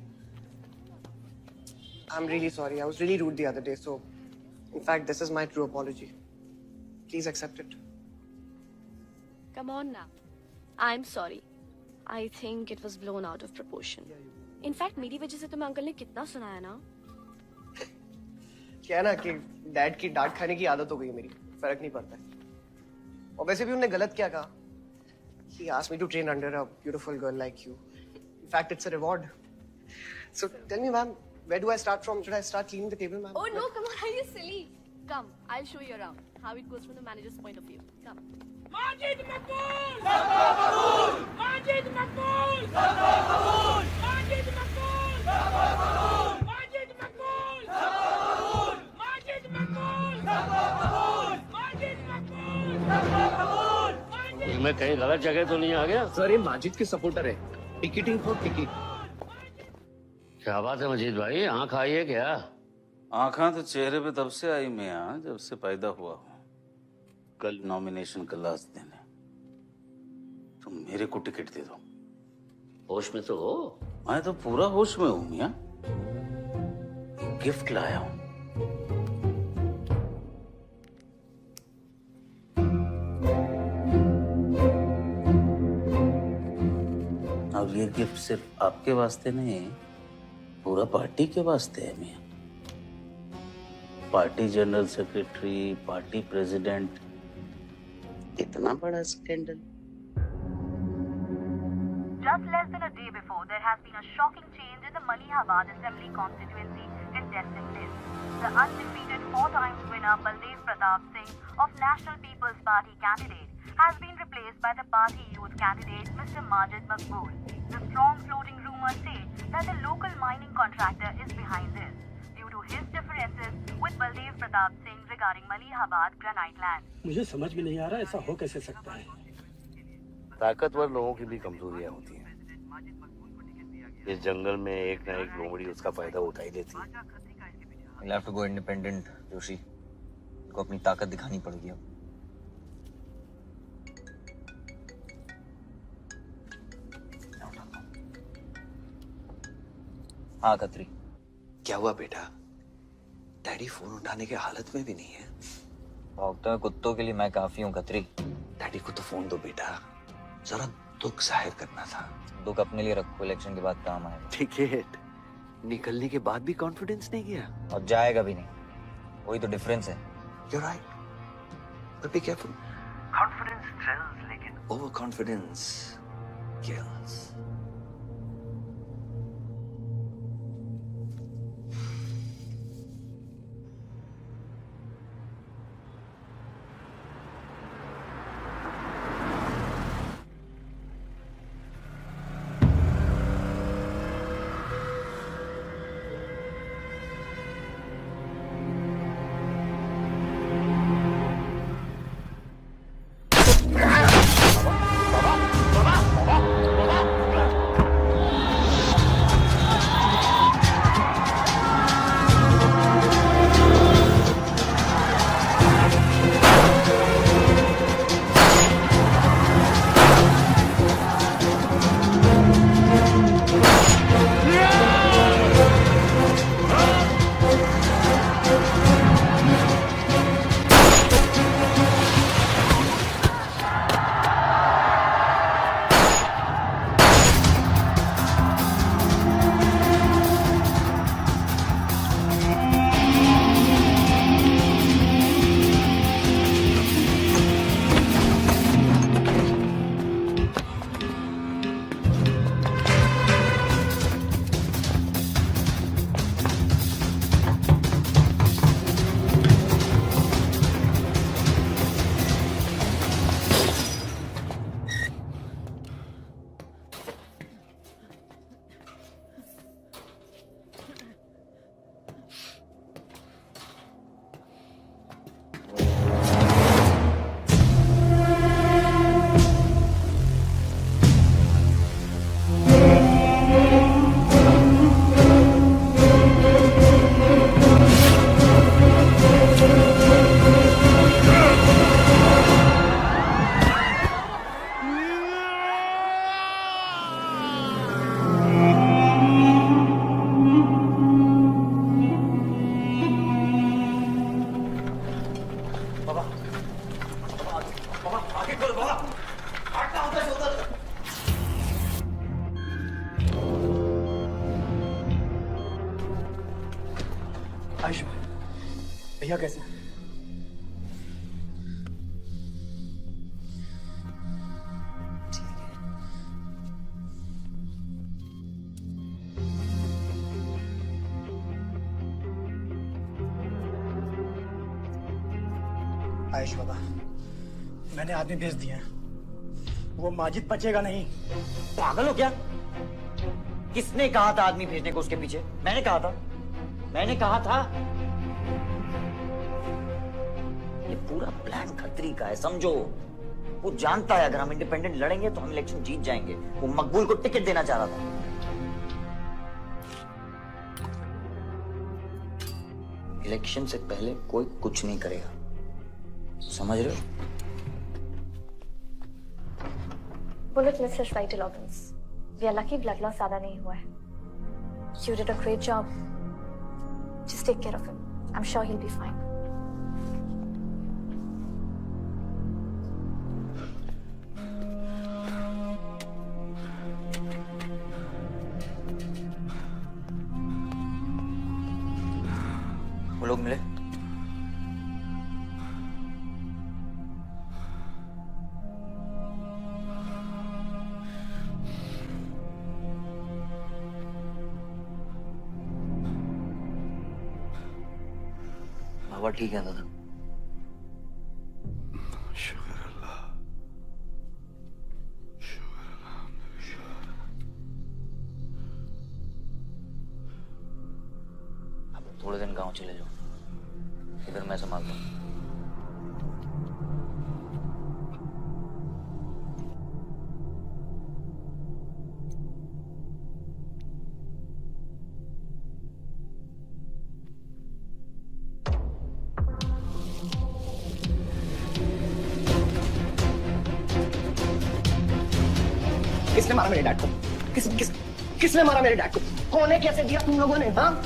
I'm really sorry. I was really rude the other day, so in fact, this is my true apology. Please accept it. Come on now. I'm sorry. I think it was blown out of proportion. In fact, मेरी वजह से तुम्हें uncle ने कितना सुनाया ना? क्या है ना कि डैड की डांट खाने की आदत हो गई है मेरी, फर्क नहीं पड़ता है। और वैसे भी उन्होंने गलत क्या कहा? He asked me to train under a beautiful girl like you. In fact, it's a reward. So tell me, ma'am, where do I start from? Should I start cleaning the table, ma'am? Oh no, come on, are you silly? Come, I'll show you around how it goes from the manager's point of view. Come. Majid Makbul! Makbul! Majid Makbul! Makbul! Majid Makbul! Makbul! Majid Makbul! Makbul! Majid Makbul! Makbul! Majid Makbul! Makbul! मैं कहीं गलत जगह तो नहीं आ गया? Sir ये माजिद के supporter है, टिकटिंग फॉर टिकट। क्या बात है मजीद भाई, आंख आई है क्या? आंखा तो चेहरे पे तब से आई मियां जब से पैदा हुआ हूं। कल नॉमिनेशन का लास्ट दिन है, तुम मेरे को टिकट दे दो। होश में तो हो? मैं तो पूरा होश में हूं मियां। गिफ्ट लाया हूं। अब ये गिफ्ट सिर्फ आपके वास्ते नहीं, पूरा पार्टी के वास्ते है मियां। Party general secretary, party president, इतना बड़ा scandal. Just less than a day before, there has been a shocking change in the Malihabad Assembly constituency contestant list. The undefeated 4-time winner Baldev Pratap Singh of National People's Party candidate has been replaced by the party youth candidate Mr. Majid Maqbool. The strong floating rumors say that the local mining contractor is behind this due to his differences with Baldev Pratap Singh regarding Malihabad granite land. मुझे समझ में नहीं आ रहा ऐसा हो कैसे सकता है। ताकतवर लोगों की भी कमजोरियां होती हैं। इस जंगल में एक ना एक लोमड़ी उसका फायदा उठा ही लेती है। You'll have to go independent, Joshi. को अपनी ताकत दिखानी पड़ेगी अब। हाँ खत्री। क्या हुआ बेटा? डैडी फोन उठाने के हालत में भी नहीं है। भौंकते हुए कुत्तों के लिए मैं काफी हूँ खत्री। डैडी को तो फोन दो बेटा, जरा दुख जाहिर करना था। दुख अपने लिए रखो, इलेक्शन के बाद काम आएगा। टिकट निकलने के बाद भी कॉन्फिडेंस नहीं गया और जाएगा भी नहीं, वही तो डिफरेंस है। You're right, but be careful. Confidence thrills, लेकिन overconfidence kills. आयुष भैया कैसे? आयुष बाबा, मैंने आदमी भेज दिए हैं। वो माजिद बचेगा नहीं। पागल हो क्या? किसने कहा था आदमी भेजने को उसके पीछे? मैंने कहा था। ये पूरा प्लान खत्री का है, समझो। वो जानता है अगर हम इंडिपेंडेंट लड़ेंगे तो हम इलेक्शन जीत जाएंगे। वो मकबूल को टिकट देना चाह रहा था। इलेक्शन से पहले कोई कुछ नहीं करेगा, समझ रहे हो? Bullet missed his vital organs. We are lucky blood loss ज़्यादा नहीं हुआ है. You did a great job. Just take care of him. I'm sure he'll be fine. वो लोग मिले? हवा ठीक है दादा? अब थोड़े दिन गांव चले जाओ, इधर मैं संभालता हूँ। किसने मारा मेरे डैड को? किसने मारा मेरे डैड को? कौन है? कैसे दिया तुम लोगों ने? हाँ,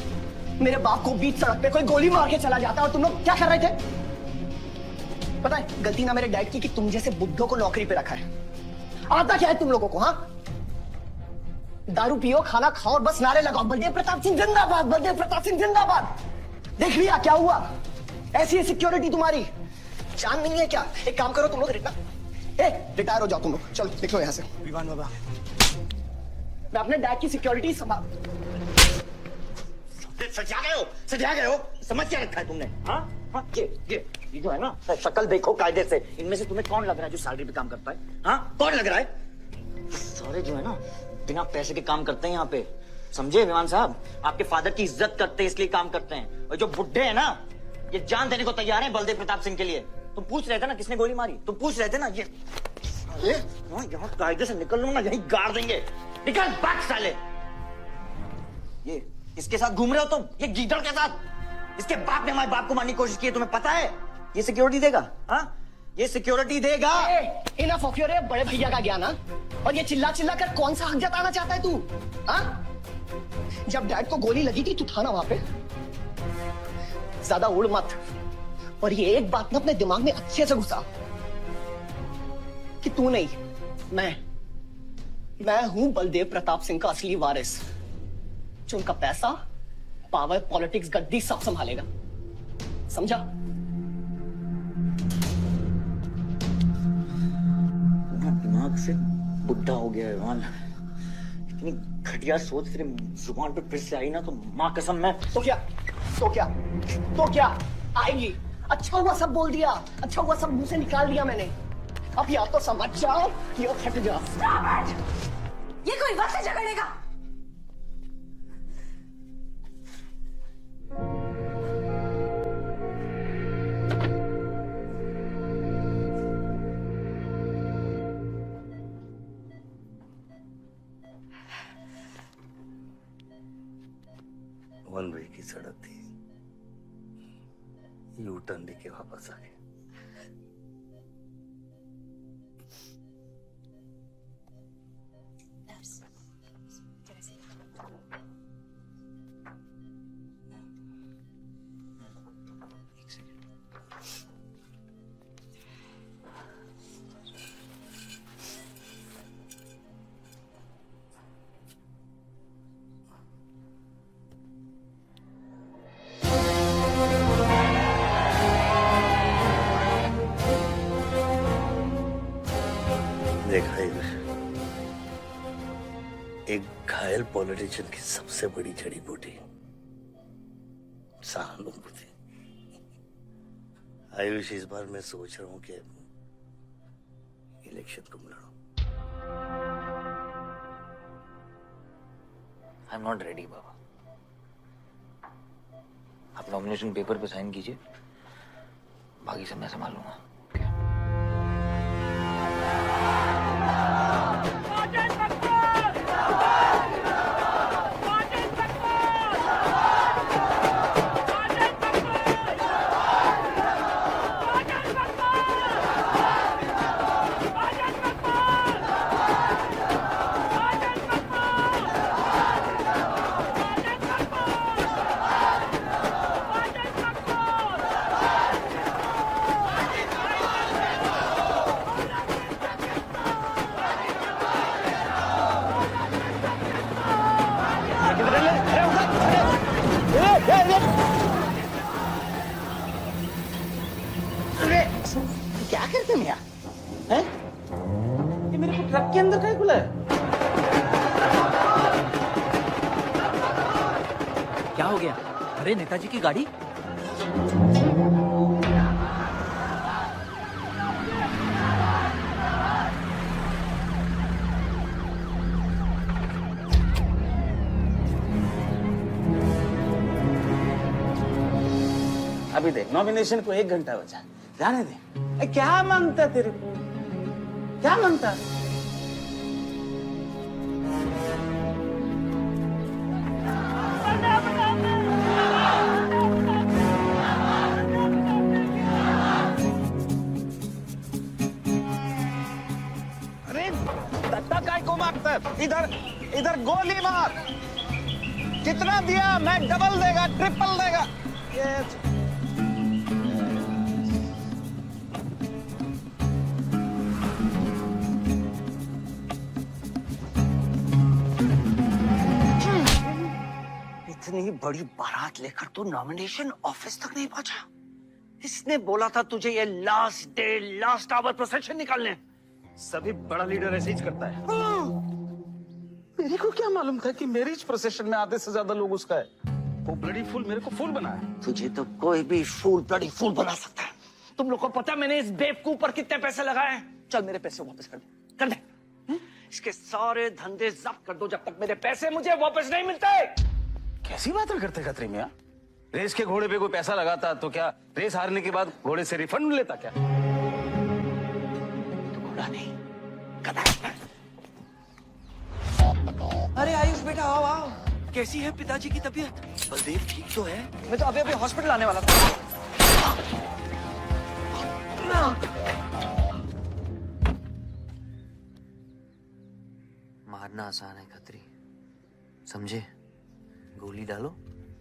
मेरे बाप को बीच सड़क पे कोई गोली मार के चला जाता और तुम लोग क्या कर रहे थे? पता है गलती ना मेरे डैड की कि तुम जैसे बुड्ढों को नौकरी पे रखा है। आता क्या है तुम लोगों को? हाँ, दारू पियो, खाना खाओ और बस नारे लगाओ, बलदेव प्रताप सिंह जिंदाबाद, बलदेव प्रताप सिंह जिंदाबाद। देख लिया क्या हुआ? ऐसी है सिक्योरिटी तुम्हारी, जान नहीं है क्या? एक काम करो तुम लोग, रिटायर हो जाओ तुम लोग, चलो निकलो यहाँ से। विवान बाबा, मैं अपने डैड की सिक्योरिटी संभाल। सजा गए हो, समझ क्या रखा है तुमने? हाँ हाँ, ये जो है ना, शक्ल देखो कायदे से, इनमें से तुम्हें कौन लग रहा है जो सैलरी पे काम करता है? हाँ, कौन लग रहा है? सारे जो है ना बिना पैसे के काम करते हैं यहाँ पे, समझे विमान साहब? आपके फादर की इज्जत करते हैं इसलिए काम करते हैं, और जो बुड्ढे हैं ना ये जान देने को तैयार हैं बलदेव प्रताप सिंह के लिए। तुम पूछ रहे थे ना किसने गोली मारी, तुम पूछ रहे थे ना, ये यहाँ कायदे से निकल लो ना, यहीं गाड़ देंगे। निकल भाग साले। ये इसके साथ घूम रहे हो तुम, ये गीदड़ के साथ। इसके बाप ने हमारे बाप को मारने की कोशिश की है, तुम्हें पता है? ये सिक्योरिटी देगा? हाँ, ये सिक्योरिटी देगा। इनफ ऑफ योर बड़े भैया का ज्ञान। और ये चिल्ला चिल्ला कर कौन सा हक जताना चाहता है तू? हाँ, जब डैड को गोली लगी थी तू था ना वहां पे? ज्यादा उड़ मत। और ये एक बात ना अपने दिमाग में अच्छे से घुसा कि तू नहीं, मैं हूं बलदेव प्रताप सिंह का असली वारिस, जो उनका पैसा, पावर, पॉलिटिक्स, गद्दी सब संभालेगा। समझा? दिमाग से बुढ़ा हो गया है मान, इतनी घटिया सोच तेरे जुबान पे फिर से आई ना तो माँ कसम मैं तो क्या आएगी? अच्छा हुआ सब बोल दिया, अच्छा हुआ सब मुंह से निकाल दिया मैंने। अब या तो समझ जाओ या फट जाओ। ये कोई वक्त है झगड़ने का? वन वे की सड़क थी, यू टर्न लेके वापस आ गए। देखा एक घायल पॉलिटिशियन की सबसे बड़ी जड़ी बूटी सहानुभूति। आयुष, इस बार मैं सोच रहा हूं कि इलेक्शन तुम लड़ो। आई एम नॉट रेडी बाबा। आप नॉमिनेशन पेपर पे साइन कीजिए, बाकी सब मैं संभालूंगा। क्या करते हैं हैं? ये मेरे को ट्रक के अंदर क्या खुला है? क्या हो गया? अरे नेताजी की गाड़ी। अभी देख नॉमिनेशन को 1 घंटा बचा, जाने दे। क्या मांगता तेरे को, क्या मांगता? अरे धक्का काय को मारता है? इधर इधर गोली मार। कितना दिया? मैं डबल देगा, ट्रिपल देगा। ये इतनी बड़ी बारात लेकर तू नॉमिनेशन ऑफिस तक नहीं पहुंचा। इसने बोला था तुझे ये last day last hour procession निकालने। सभी बड़ा लीडर ऐसे ही करता है। मेरे को क्या मालूम था कि मैरिज प्रोसेशन में आधे से ज्यादा लोग उसका है। वो ब्लडी फूल मेरे को फूल बना है। तुझे तो कोई भी फूल ब्लडी फूल बना सकता है। तुम लोग को पता मैंने इस बेवकूफ पर कितने पैसे लगाए हैं? चल मेरे पैसे वापस कर दे। इसके सारे धंधे जब्त कर दो जब तक मेरे पैसे मुझे वापस नहीं मिलते। कैसी बातें करते खतरी मियां? रेस के घोड़े पे कोई पैसा लगाता तो क्या रेस हारने के बाद घोड़े से रिफंड लेता क्या? तो घोड़ा नहीं, गधा। अरे आयुष बेटा आओ आओ। कैसी है पिताजी की तबीयत? बलदेव ठीक तो है? मैं तो अभी हॉस्पिटल आने वाला था। मारना आसान है खतरी, समझे? गोली डालो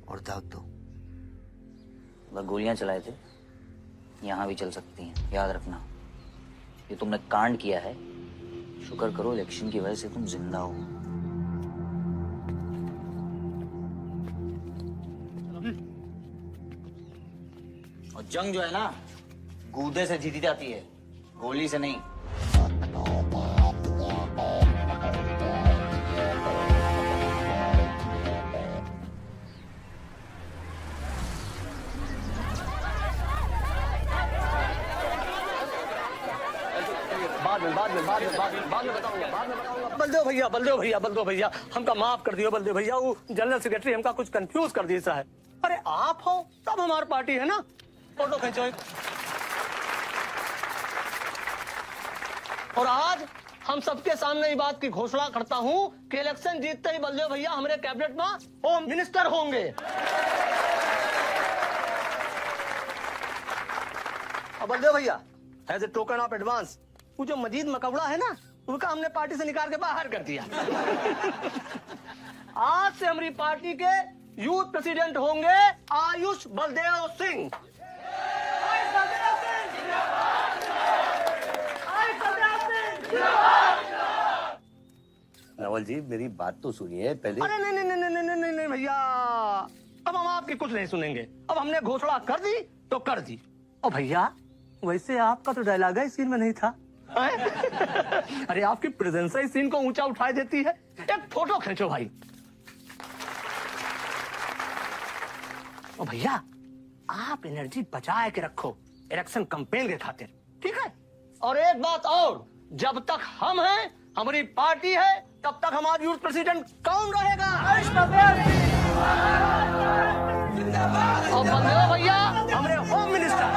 और दाग दो। वह गोलियां चलाए थे, यहां भी चल सकती हैं, याद रखना। ये तुमने कांड किया है, शुक्र करो इलेक्शन की वजह से तुम जिंदा हो। और जंग जो है ना, गूदे से जीती जाती है, गोली से नहीं। बाद में बताऊंगा। बलदेव भैया हमका माफ कर दियो। बलदेव भैया वो जनरल सेक्रेटरी हमका कुछ कंफ्यूज कर दिया है। अरे आप हो तब हमारी पार्टी है ना। फोटो खींचो। और आज हम सबके सामने ये बात की घोषणा करता हूं कि इलेक्शन जीतते ही बलदेव भैया हमारे कैबिनेट में होम मिनिस्टर होंगे। और बलदेव भैया as a token of advance वो जो मजीद मकबड़ा है ना, उनका हमने पार्टी से निकाल के बाहर कर दिया। आज से हमारी पार्टी के यूथ प्रेसिडेंट होंगे आयुष बलदेव सिंह। नवल जी मेरी बात तो सुनिए पहले। अरे नहीं नहीं नहीं नहीं नहीं नहीं नहीं भैया, अब हम आपकी कुछ नहीं सुनेंगे। अब हमने घोषणा कर दी तो कर दी। और भैया वैसे आपका तो डायलॉग है इस सीन में नहीं था। अरे आपकी प्रेजेंस इस सीन को ऊंचा उठाई देती है। एक फोटो खींचो भाई। और भैया आप एनर्जी बचाए के रखो इलेक्शन कैंपेन के खातिर, ठीक है? और एक बात और, जब तक हम हैं, हमारी पार्टी है, तब तक हमारा यूथ प्रेसिडेंट कौन रहेगा? और बलदेव भैया हमारे home minister.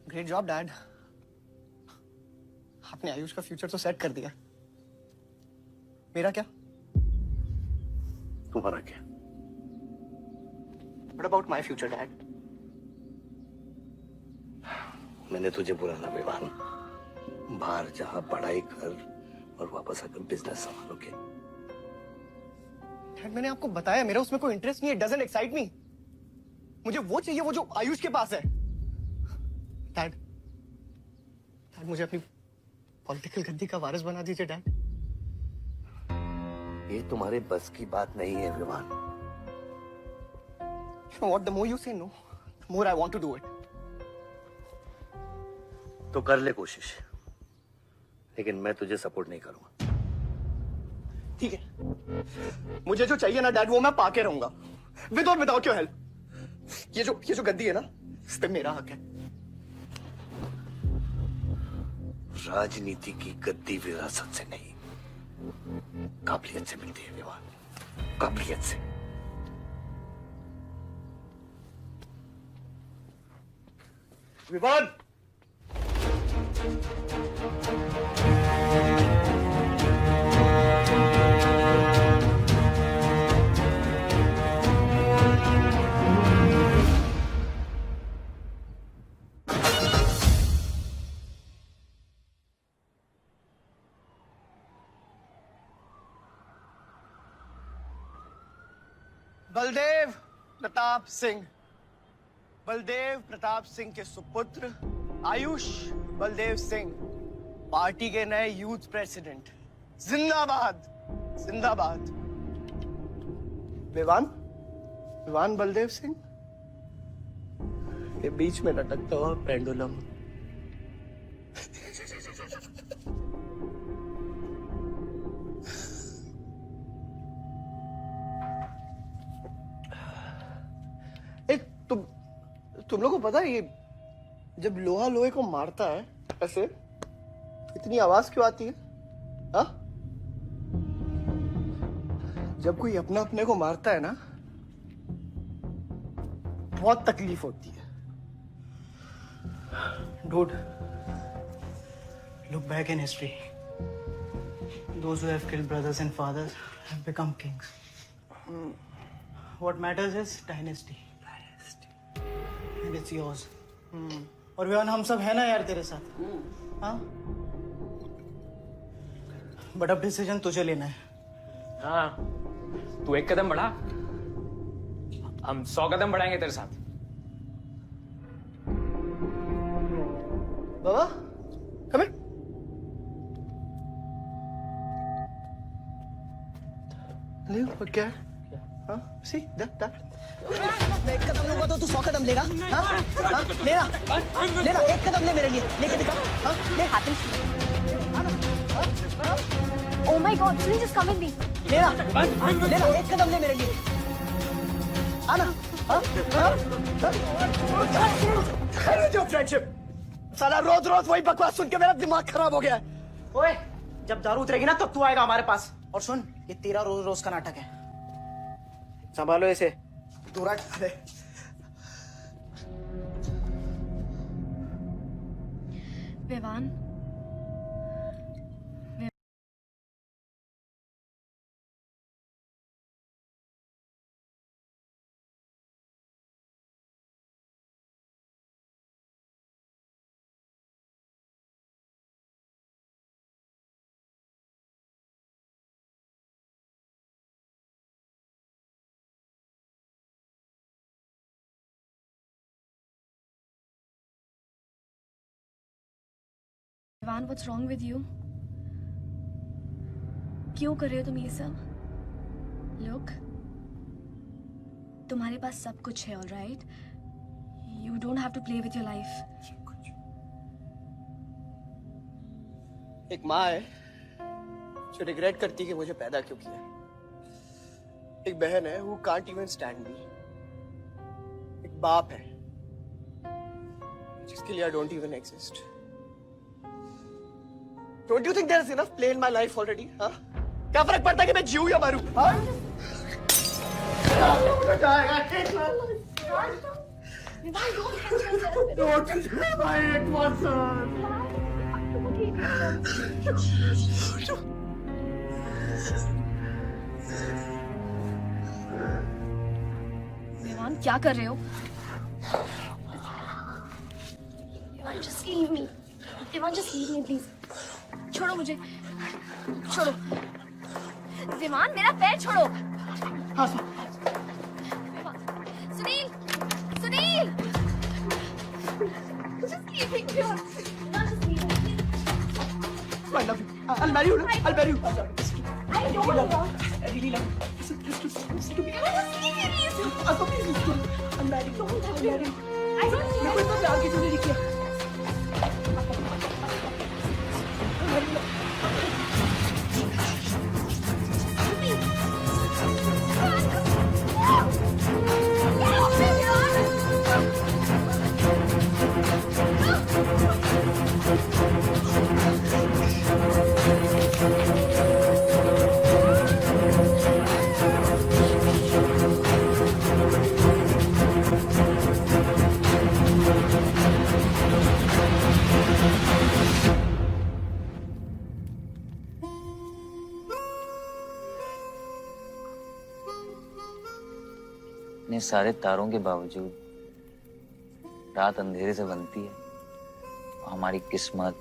Great job dad. आपने आयुष का फ्यूचर तो सेट कर दिया। मेरा क्या? तुम्हारा क्या? What about my future, Dad? मैंने तुझे बोला ना विवान, बाहर जहां पढ़ाई कर और वापस आकर बिजनेस संभालोगे। डैड मैंने आपको बताया मेरा उसमें कोई इंटरेस्ट नहीं है। Doesn't excite me. मुझे वो चाहिए वो जो आयुष के पास है। डैड मुझे अपनी पॉलिटिकल गद्दी का वारिस बना दीजिए डैड। ये तुम्हारे बस की बात नहीं है Vivaan. You know what? The more you say no, the more I want to do it. तो कर ले कोशिश, लेकिन मैं तुझे सपोर्ट नहीं करूंगा। ठीक है, मुझे जो चाहिए ना डैड वो मैं पाके रहूंगा, विद और विदाउट योर हेल्प। ये जो गद्दी है ना, इस पे मेरा हक है। राजनीति की गद्दी विरासत से नहीं, काबिलियत से मिलती है विवाद, काबिलियत से। विवाद बलदेव प्रताप सिंह, बलदेव प्रताप सिंह के सुपुत्र आयुष बलदेव सिंह पार्टी के नए यूथ प्रेसिडेंट। जिंदाबाद जिंदाबाद। विवान बलदेव सिंह, ये बीच में लटकता हुआ पेंडुलम। तुम लोगों को पता है ये जब लोहा लोहे को मारता है ऐसे, इतनी आवाज क्यों आती है? हा? जब कोई अपना अपने को मारता है ना, बहुत तकलीफ होती है। Dude, look back in history. Those who have killed brothers and fathers have become kings. What matters is dynasty. And it's yours. और विवान हम सब है ना यार तेरे साथ, हाँ? बट अब डिसीजन तुझे लेना है। हाँ, तू एक कदम बढ़ा, हम 100 कदम बढ़ाएंगे तेरे साथ। बाबा, come here. ले वो क्या है? हाँ, see that. मैं एक कदम लूंगा तो तू 100 कदम लेगा? हाँ? हाँ? लेना, एक कदम ले मेरे लिए, लेके दिखा। हाँ? ले हाथ Oh my God, Sunil, just come with me. लेना, एक कदम ले मेरे लिए। आना, हाँ? जो फ्रेंडशिप, साला रोज वही बकवास सुन के मेरा दिमाग खराब हो गया है। ओए, जब दारू उतरेगी ना तब तू आएगा हमारे पास। और सुन, ये तेरा रोज का नाटक है, संभालो इसे। दूरा दे। Vivaan, Vivaan, what's wrong with you? क्यों कर रहे हो तुम ये सब? Look, तुम्हारे पास सब कुछ है, all right? You don't have to play with your life. एक माँ है जो रिग्रेट करती है कि मुझे पैदा क्यों किया। एक बहन है who can't even stand me. एक बाप है जिसके लिए I don't even exist. Don't you think there is enough play in my life already? हाँ? क्या फर्क पड़ता है कि मैं जीऊँ या मरूँ? हाँ? विवान, क्या कर रहे हो? Vivan, just leave me. Vivan, just leave me, please. छोड़ो मुझे, छोड़ो। विमान, मेरा पैर छोड़ो। हाँ, Sunil, Sunil, just leave me, Vivan, just leave me. I love you. I'll marry you. I'll marry you. I don't love you. I really love you. इतने सारे तारों के बावजूद रात अंधेरे से बनती है। हमारी किस्मत,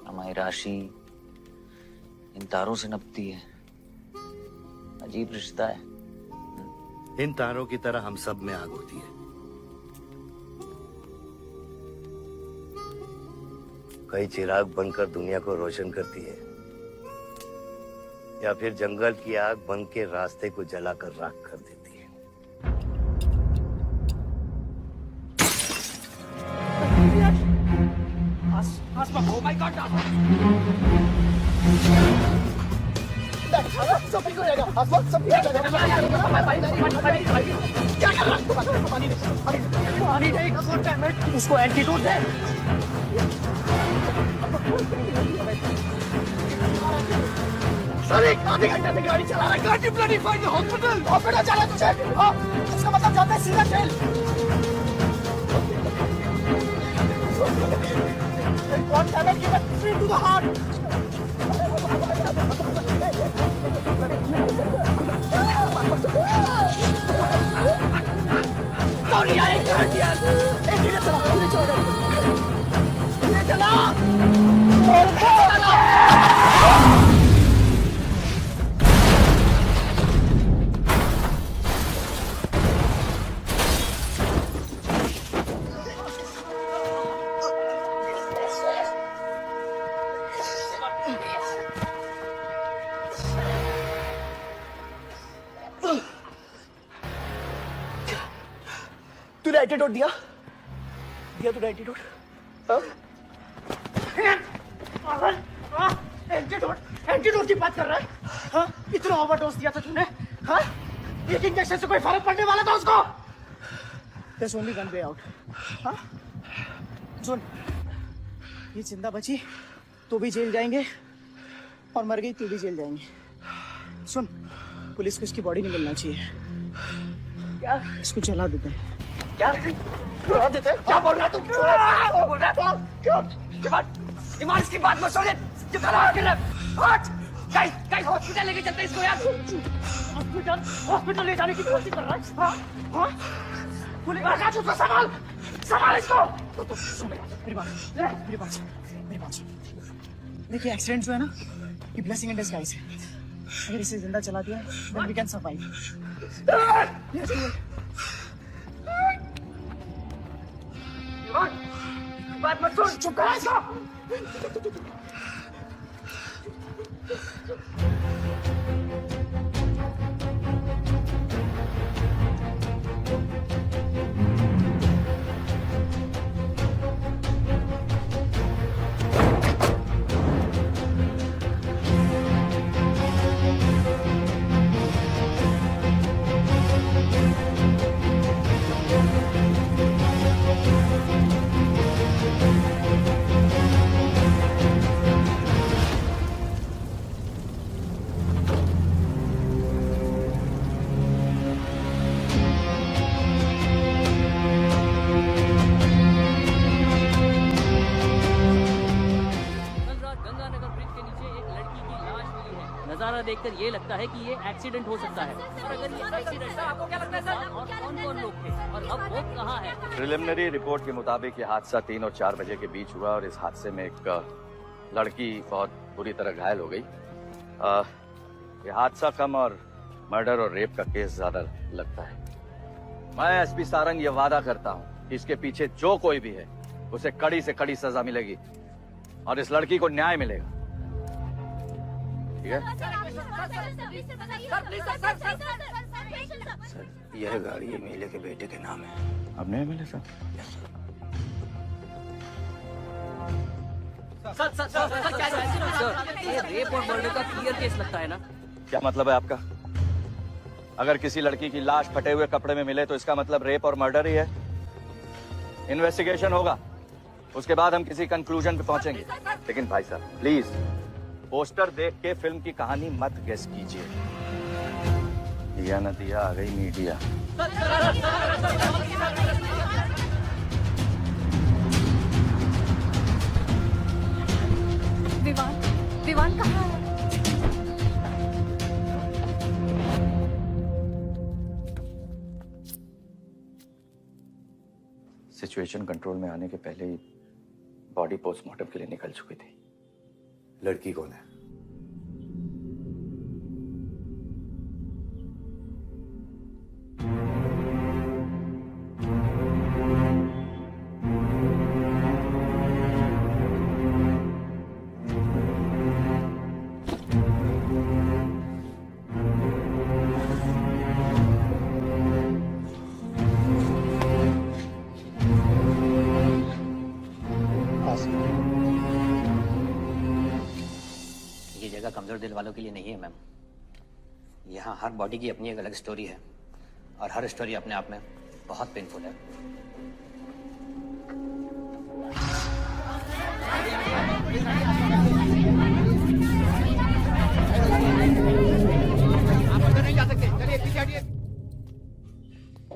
हमारी राशि इन तारों से नपती है। अजीब रिश्ता है। इन तारों की तरह हम सब में आग होती है। कई चिराग बनकर दुनिया को रोशन करती है, या फिर जंगल की आग बन के रास्ते को जलाकर राख कर देती है। Oh my God! सब ठीक हो जाएगा। सब ठीक हो जाएगा। क्या कर रहा है? पानी नहीं, उसको एंटीडोट दे। सर, एक आधे घंटे से गाड़ी चला रहा है। Can't you bloody find the hospital? Hospital चला तुझे? हाँ, इसका मतलब जाता है सीधा jail. One damage given straight to the heart. Sorry, I can't hear. ये चला, ये चला। तूने एंटीडोट दिया तूने एंटीडोट? एंटीडोट की बात कर रहा है? हाँ? इतना ओवरडोज दिया था तूने? हाँ? एक इंजेक्शन से कोई फर्क पड़ने वाला था उसको? There's only one way out. हाँ? सुन, ये जिंदा बची तो भी जेल जाएंगे और मर गई तो भी जेल जाएंगे। सुन, पुलिस को इसकी बॉडी नहीं मिलना चाहिए। क्या? इसको जला देते हैं। क्या देते? क्या बोल रहा तू? क्या बोल रहा तू? क्यों? ईमान इसकी बात मत सुन। कितना आगे हट! गाइस हॉस्पिटल लेके चलते इसको यार। हॉस्पिटल ले जाने की कोशिश कर रहा है। हाँ? पुलिस आकाश उसको संभाल इसको। तो सुन मेरी बात। देखिए एक्सीडेंट जो है ना, ये ब्लेसिंग इन डिस्गाइज है। अगर इसे जिंदा चला दिया, then we can survive. बात मत सुन, चुप कर इसको। नजारा देखकर ये लगता है कि ये एक्सीडेंट हो सकता है। और अगर ये एक्सीडेंट था, आपको क्या लगता है सर? और कौन-कौन लोग थे और अब वो कहाँ है? प्रिलिमिनरी रिपोर्ट के मुताबिक ये हादसा 3 और 4 बजे के बीच हुआ और इस हादसे में एक लड़की बहुत बुरी तरह घायल हो गई। ये हादसा कम और मर्डर और रेप का केस ज्यादा लगता है। मैं एसपी सारंग ये वादा करता हूँ कि इसके पीछे जो कोई भी है उसे कड़ी से कड़ी सजा मिलेगी और इस लड़की को न्याय मिलेगा। ठीक है? सर यह गाड़ी एमएलए के बेटे के नाम है। आपने एमएलए साहब? ये रेप और मर्डर का क्लियर केस लगता है ना? क्या मतलब है आपका? अगर किसी लड़की की लाश फटे हुए कपड़े में मिले तो इसका मतलब रेप और मर्डर ही है। इन्वेस्टिगेशन होगा, उसके बाद हम किसी कंक्लूजन पे पहुंचेंगे। लेकिन भाई साहब प्लीज पोस्टर देख के फिल्म की कहानी मत गेस कीजिए। दिया न दिया आ गई मीडिया। विवान कहाँ है? सिचुएशन कंट्रोल में आने के पहले ही बॉडी पोस्टमार्टम के लिए निकल चुकी थी। लड़की कौन है? ये जगह कमजोर दिल वालों के लिए नहीं है मैम। यहाँ हर बॉडी की अपनी एक अलग स्टोरी है और हर स्टोरी अपने आप में बहुत पेनफुल है।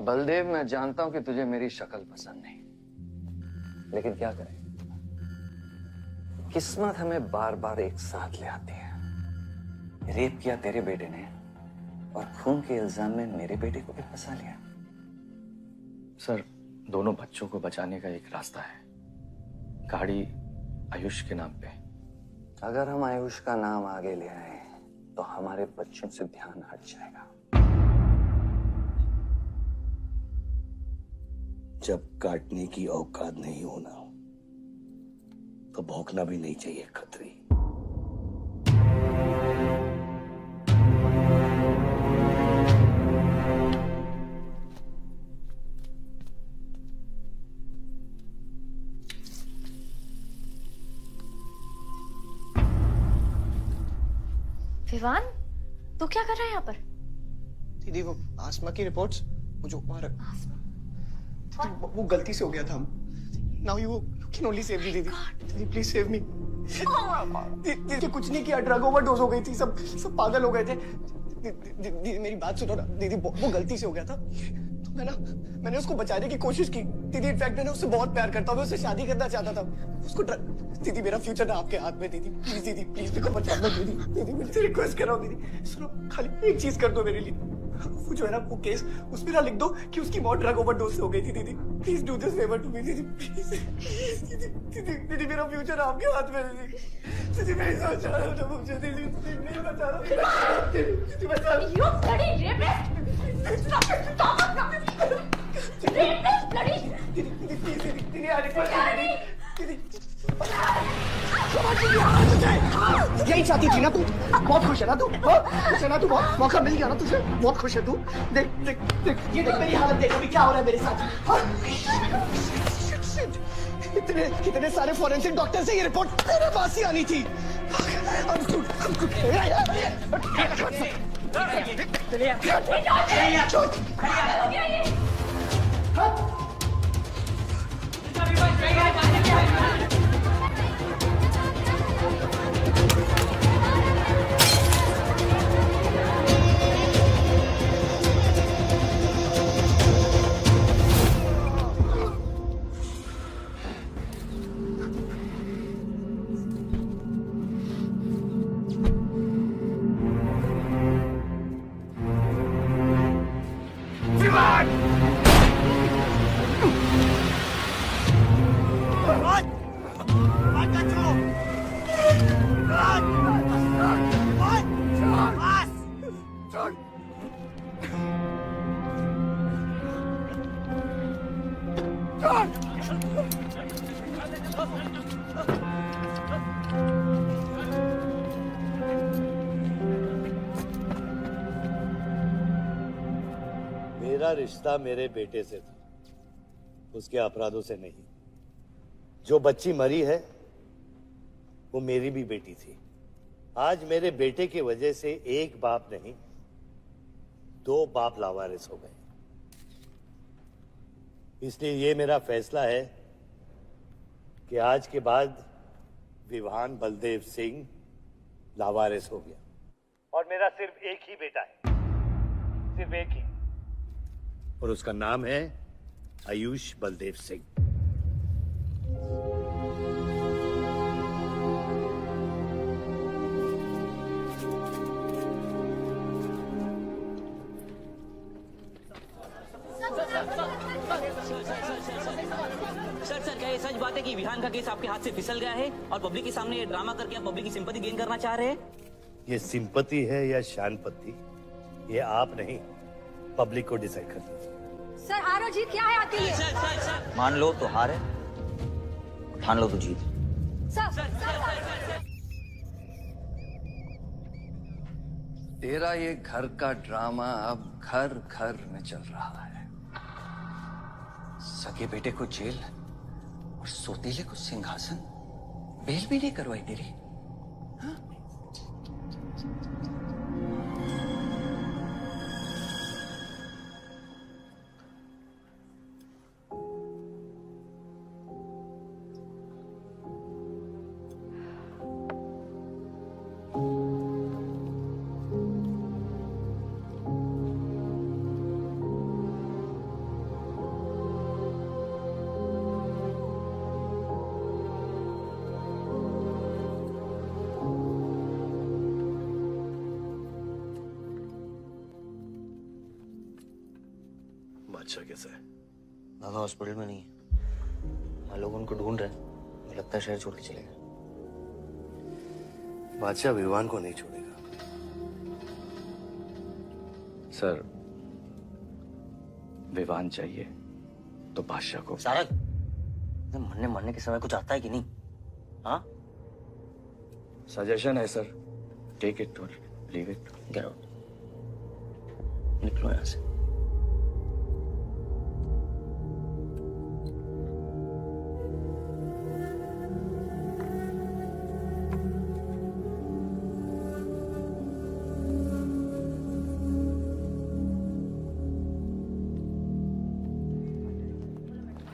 बलदेव, मैं जानता हूं कि तुझे मेरी शक्ल पसंद नहीं, लेकिन क्या करें, किस्मत हमें बार बार एक साथ ले आती है। रेप किया तेरे बेटे ने और खून के इल्जाम में मेरे बेटे को भी फंसा लिया। सर दोनों बच्चों को बचाने का एक रास्ता है, गाड़ी आयुष के नाम पे। अगर हम आयुष का नाम आगे ले आए तो हमारे बच्चों से ध्यान हट जाएगा। जब काटने की औकात नहीं होना तो भौंकना भी नहीं चाहिए खतरी। विवान, तू क्या कर रहा है यहाँ पर? दीदी वो आसमा की रिपोर्ट्स, वो जो हमारा वो गलती से हो गया था। Now you can only save me दीदी। दीदी प्लीज सेव मी। दीदी कुछ नहीं किया, ड्रग ओवरडोज हो गई थी, सब पागल हो गए थे। दीदी मेरी बात सुनो ना दीदी, वो गलती से हो गया था तो मैंने उसको बचाने की कोशिश की दीदी। इनफैक्ट मैंने उससे बहुत प्यार करता हूँ, मैं उससे शादी करना चाहता था। उसको दीदी मेरा फ्यूचर ना आपके हाथ में दीदी। प्लीज दीदी, प्लीज मेरे को बचा दो दीदी। दीदी मैं रिक्वेस्ट कर रहा हूँ दीदी, सुनो खाली एक चीज कर दो मेरे लिए। वो जो है ना वो केस उसमें ना लिख दो कि उसकी मौत ड्रग ओवरडोज से हो गई थी दीदी। Please do this favour to me दीदी, प्लीज। दीदी मेरा फ्यूचर आपके हाथ में दीदी। दीदी मैं सोच रहा हूँ मुझे दीदी नहीं बचा रहा। दीदी बचा रहा। You bloody rapist! Stop it! Stop it! Rapist, bloody! दीदी प्लीज दीदी आ रिक्वेस्ट दीदी। यही चाहती थी ना तू? बहुत खुश है ना तू? खुश है ना तू? बहुत मौका मिल गया ना तुझे? बहुत खुश है तू? देख देख देख, ये देख मेरी हालत देख अभी क्या हो रहा है मेरे साथ। इतने सारे फॉरेंसिक डॉक्टर से ये रिपोर्ट मेरे पास ही आनी थी। मेरा रिश्ता मेरे बेटे से था, उसके अपराधों से नहीं। जो बच्ची मरी है वो मेरी भी बेटी थी। आज मेरे बेटे की वजह से एक बाप नहीं 2 बाप लावारिस हो गए। इसलिए ये मेरा फैसला है कि आज के बाद विवान बलदेव सिंह लावारिस हो गया और मेरा सिर्फ एक ही बेटा है, सिर्फ एक ही, और उसका नाम है आयुष बलदेव सिंह। सर क्या ये सच बात है कि विहान का केस आपके हाथ से फिसल गया है और पब्लिक के सामने ये ड्रामा करके आप पब्लिक की सिंपैथी गेन करना चाह रहे हैं? ये सिंपैथी है या शानपत्ती, ये आप नहीं पब्लिक को डिसाइड कर दीजिए। सर हार और जीत क्या है आपके लिए? मान लो तो हार है, ठान लो तो जीत। तेरा ये घर का ड्रामा अब घर घर में चल रहा है। सगे बेटे को जेल और सोतीले को सिंहासन, बेल भी नहीं करवाई तेरी। बादशाह कैसा है? बाबा हॉस्पिटल में नहीं है, वहाँ लोग उनको ढूंढ रहे हैं, मुझे लगता है शहर छोड़ के चले गए। बादशाह विवान को नहीं छोड़ेगा। सर, विवान चाहिए तो बादशाह को। सारंग, मरने के समय कुछ आता है कि नहीं? हाँ? सजेशन है सर, टेक इट और लीव इट। गेट आउट, निकलो यहाँ से।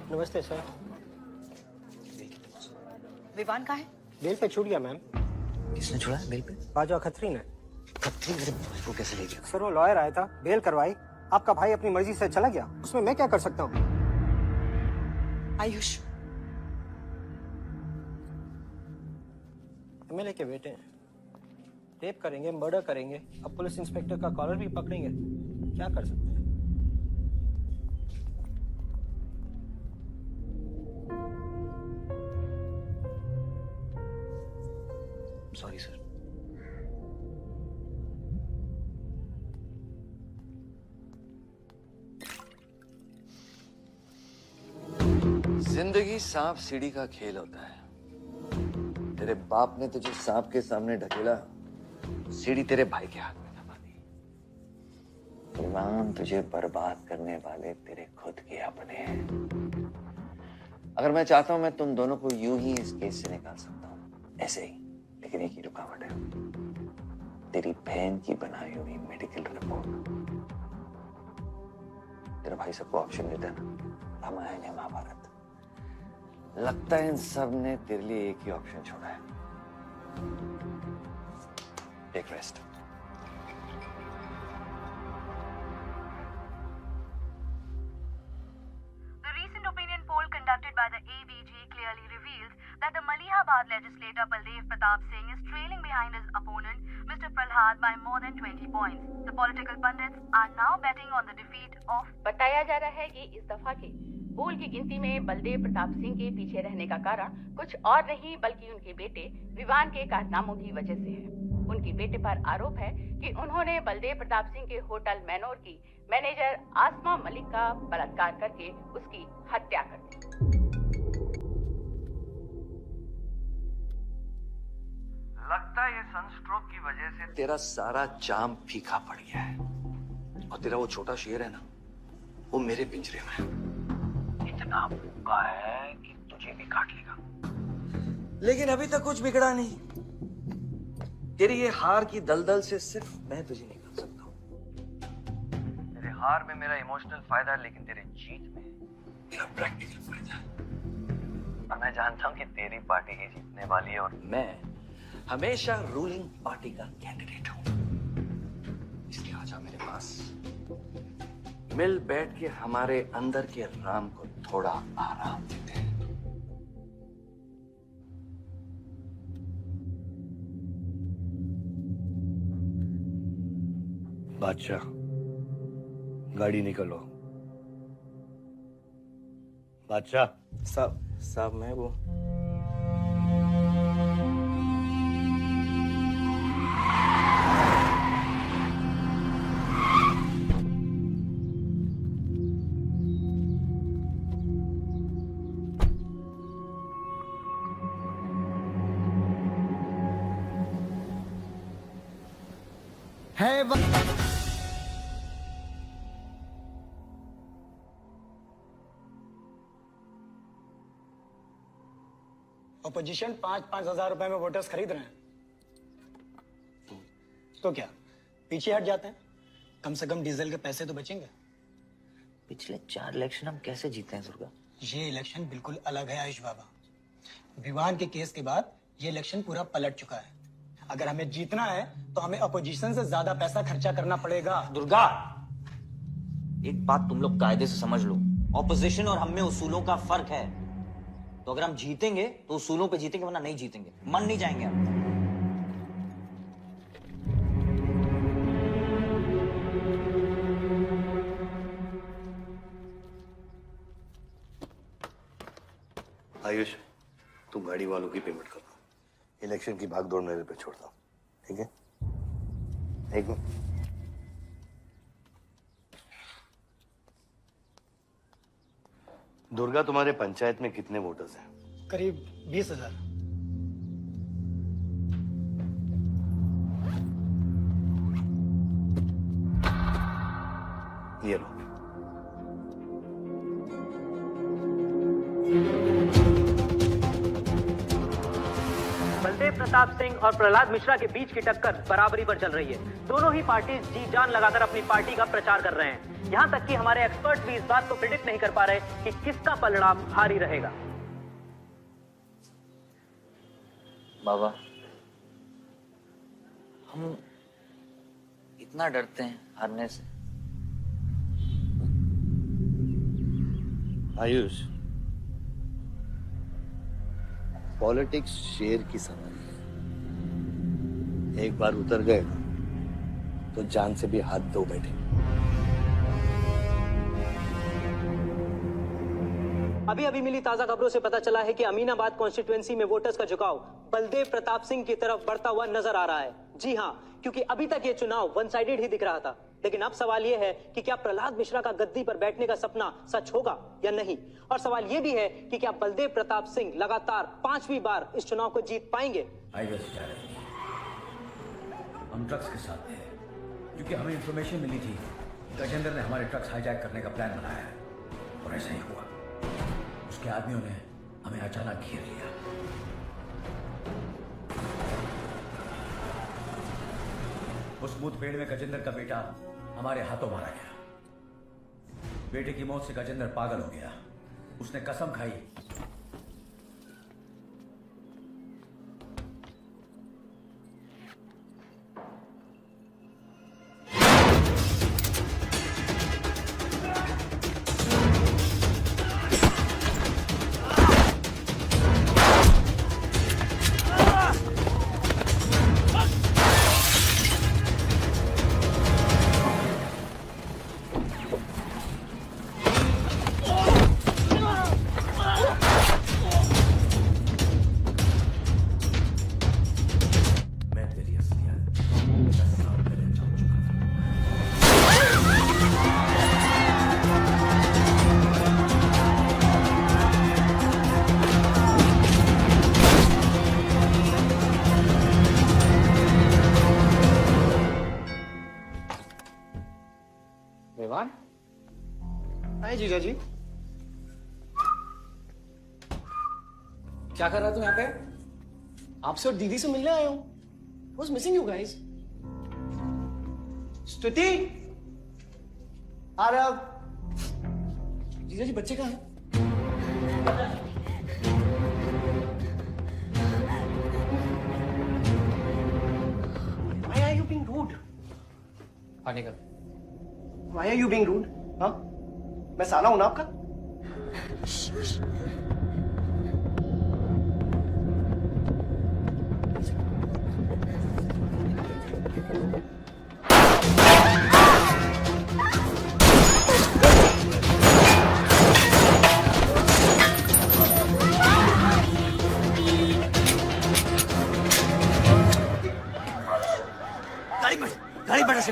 नमस्ते सर। विवान कहाँ है? बेल पे छूट गया मैम। किसने छोड़ा बेल पे? बाजवा खत्री ने। खत्री मेरे भाई को कैसे ले गया? सर वो लॉयर आया था, बेल करवाई, आपका भाई अपनी मर्जी से चला गया, उसमें मैं क्या कर सकता हूँ? आयुष एमएलए के बेटे हैं, रेप करेंगे, मर्डर करेंगे, अब पुलिस इंस्पेक्टर का कॉलर भी पकड़ेंगे, क्या कर सकते हैं? Sorry sir. जिंदगी सांप सीढ़ी का खेल होता है। तेरे बाप ने तुझे सांप के सामने ढकेला, सीढ़ी तेरे भाई के हाथ में दबा दी। विवान तुझे बर्बाद करने वाले तेरे खुद के अपने हैं। अगर मैं चाहता हूं, मैं तुम दोनों को यूं ही इस केस से निकाल सकता हूं, ऐसे ही, लेकिन एक ही रुकावट है, तेरी बहन की बनाई हुई मेडिकल रिपोर्ट। तेरा भाई सबको ऑप्शन देता है ना, रामायण या महाभारत। लगता है इन सब ने तेरे लिए एक ही ऑप्शन छोड़ा है, take rest. The recent opinion poll conducted by the ABG clearly reveals that the Malihabad legislator Baldev Pratap Singh is trailing behind his opponent, Mr. Prahlad, by more than 20 points. The political pundits are now betting on the defeat of. बताया जा रहा है कि इस दफा के पोल की गिनती में बलदेव प्रताप सिंह के पीछे रहने का कारण कुछ और नहीं बल्कि उनके बेटे विवान के कारनामों की वजह से है। उनके बेटे पर आरोप है कि उन्होंने बलदेव प्रताप सिंह के होटल मैनोर की मैनेजर आसमा मलिक का बलात्कार करके उसकी हत्या कर दी। लगता है ये सनस्ट्रोक की वजह से तेरा सारा जाम फीका पड़ गया है, और तेरा वो छोटा शेर है ना, वो मेरे पिंजरे में। इतना भूखा है कि तुझे भी काट लेगा। लेकिन अभी तक कुछ बिगड़ा नहीं। तेरी ये हार की दलदल से सिर्फ मैं तुझे निकाल सकता हूँ। तेरे हार में मेरा इमोशनल फायदा है, लेकिन तेरे जीत में मेरा प्रैक्टिकल फायदा है। और मैं जानता हूँ कि तेरी पार्टी ही जीतने वाली है, और मैं हमेशा रूलिंग पार्टी का कैंडिडेट हूँ। इसलिए आजा मेरे पास, मिल बैठ के हमारे अंदर के राम को थोड़ा आराम देते हैं। बादशाह, गाड़ी निकलो। बादशाह साहब मैं वो अपोजिशन 5-5 हजार रुपए में वोटर्स खरीद रहे हैं, तो क्या पीछे हट जाते हैं? कम से कम डीजल के पैसे तो बचेंगे। पिछले 4 इलेक्शन हम कैसे जीते हैं दुर्गा? ये इलेक्शन बिल्कुल अलग है आयुष बाबा। विवान के केस के बाद ये इलेक्शन पूरा पलट चुका है। अगर हमें जीतना है तो हमें अपोजिशन से ज्यादा पैसा खर्चा करना पड़ेगा। दुर्गा, एक बात तुम लोग कायदे से समझ लो, ऑपोजिशन और हम में उसूलों का फर्क है। तो अगर हम जीतेंगे तो उसूलों पे जीतेंगे, वरना नहीं जीतेंगे, मन नहीं जाएंगे हम। आयुष, तुम गाड़ी वालों की पेमेंट कर दो। इलेक्शन की भागदौड़ मेरे पे छोड़ दो, ठीक है? एक मिनट। दुर्गा, तुम्हारे पंचायत में कितने वोटर्स हैं? करीब 20,000। ये लो। बलदेव प्रताप सिंह और प्रहलाद मिश्रा के बीच की टक्कर बराबरी पर चल रही है। दोनों ही पार्टी जी जान लगाकर अपनी पार्टी का प्रचार कर रहे हैं। यहाँ तक कि हमारे एक्सपर्ट भी इस बात को प्रिडिक्ट नहीं कर पा रहे कि किसका परिणाम भारी रहेगा। बाबा, हम इतना डरते हैं हारने से। आयुष, पॉलिटिक्स शेर की सवारी है। एक बार उतर गए तो जान से भी हाथ धो बैठे। अभी अभी मिली ताजा खबरों से पता चला है कि अमीनाबाद कॉन्स्टिट्यूएंसी में वोटर्स का झुकाव बलदेव प्रताप सिंह की तरफ बढ़ता हुआ नजर आ रहा है। जी हां, क्योंकि अभी तक ये चुनाव वन साइडेड ही दिख रहा था। लेकिन अब सवाल ये है कि क्या प्रहलाद मिश्रा का गद्दी पर बैठने का सपना सच होगा या नहीं। और सवाल ये भी है कि क्या बलदेव प्रताप सिंह लगातार 5वीं बार इस चुनाव को जीत पाएंगे। हम ट्रक्स के साथ थे, क्योंकि हमें इंफॉर्मेशन मिली थी गजेंद्र ने हमारे ट्रक्स हाईजैक करने का प्लान बनाया है, और ऐसा ही हुआ। उसके आदमियों ने हमें अचानक घेर लिया। उस मुठभेड़ में गजेंद्र का बेटा हमारे हाथों मारा गया। बेटे की मौत से गजेंद्र पागल हो गया। उसने कसम खाई जीजा जी। क्या कर रहा तुम यहाँ पे? आपसे और दीदी से मिलने आया हूँ। Was missing you guys. स्तुति, आरव, जीजा जी बच्चे कहाँ हैं? Why are you being rude? पानी का। Why are you being rude? हाँ? मैं साला हूं ना आपका? गाड़ी बढ़ा से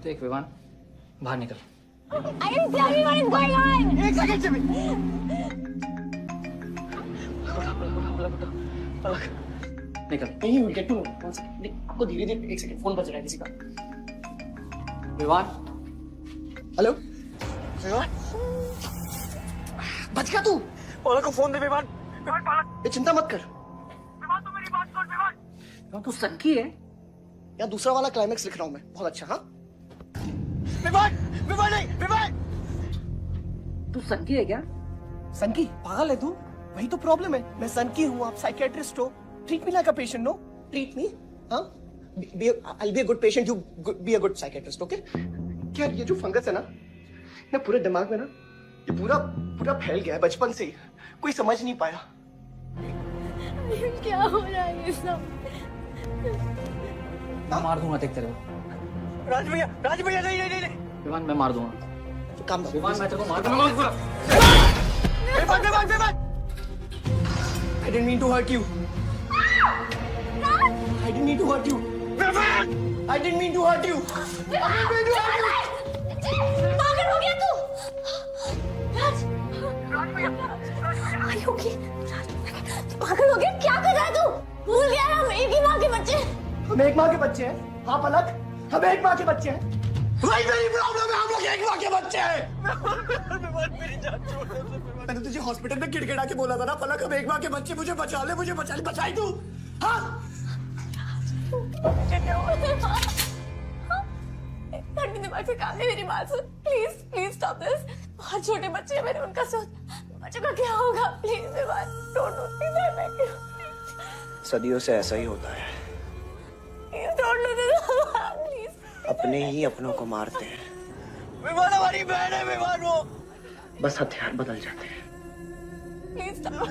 देख विवान, बाहर निकल। I didn't tell me what is going on. एक सेकंड से भी। निकल। नहीं, you will get to know. One second. नहीं, आपको धीरे धीरे एक सेकंड फोन बज रहा है किसी का। विवान। हेलो। विवान। बच गया तू? पलक को फोन दे विवान। विवान पलक। ये चिंता मत कर। विवान तू मेरी बात सुन विवान। विवान तू सनकी है? या दूसरा वाला क्लाइमेक्स लिख रहा हूँ मैं। बहुत अच्छा हाँ? विवान, विवान नहीं, विवान। तू सनकी है क्या? सनकी? पागल है तू? वही तो प्रॉब्लम है। मैं सनकी हूँ, आप साइकियाट्रिस्ट हो। Treat me like a patient, no? Treat me, हाँ? I'll be a good patient, you be a good psychiatrist, okay? क्या ये जो फंगस है ना पूरे दिमाग में ना, ये पूरा फैल गया है बचपन से ही। कोई समझ नहीं पाया। क्या हो रहा है ये सब? मैं मार दूंगा देख तेरे को। राज भैया नहीं। विवान मैं मार दूंगा। काम विवान मैं तेरे को मार दूंगा। Vivaan. I didn't mean to hurt you. I didn't mean to hurt you. I didn't mean to hurt you. पागल हो गया तू? राज, are you okay? पागल हो गया? क्या कर रहा है तू? भूल गया हम एक ही माँ के बच्चे। हम एक माँ के बच्चे हैं। हाँ पलक, हम एक माँ के बच्चे हैं। वही मेरी प्रॉब्लम है, हम लोग एक माँ के बच्चे हैं। मेरी जान छोड़ दे। मैंने तुझे हॉस्पिटल में गिड़गिड़ा के बोला था ना पलक, हम एक माँ के बच्चे, मुझे बचा ले, बचाई तू। हाँ? दिमाग से काम है, मेरी बात सुन। Please stop this. बहुत छोटे बच्चे हैं मेरे, उनका सोच बच्चों का क्या होगा? Please don't do this. सदियों से ऐसा ही होता है। Don't do this please. अपने ही अपनों को मारते हैं। विवान हमारी बहन है विवान वो। बस हथियार बदल जाते हैं। Please stop.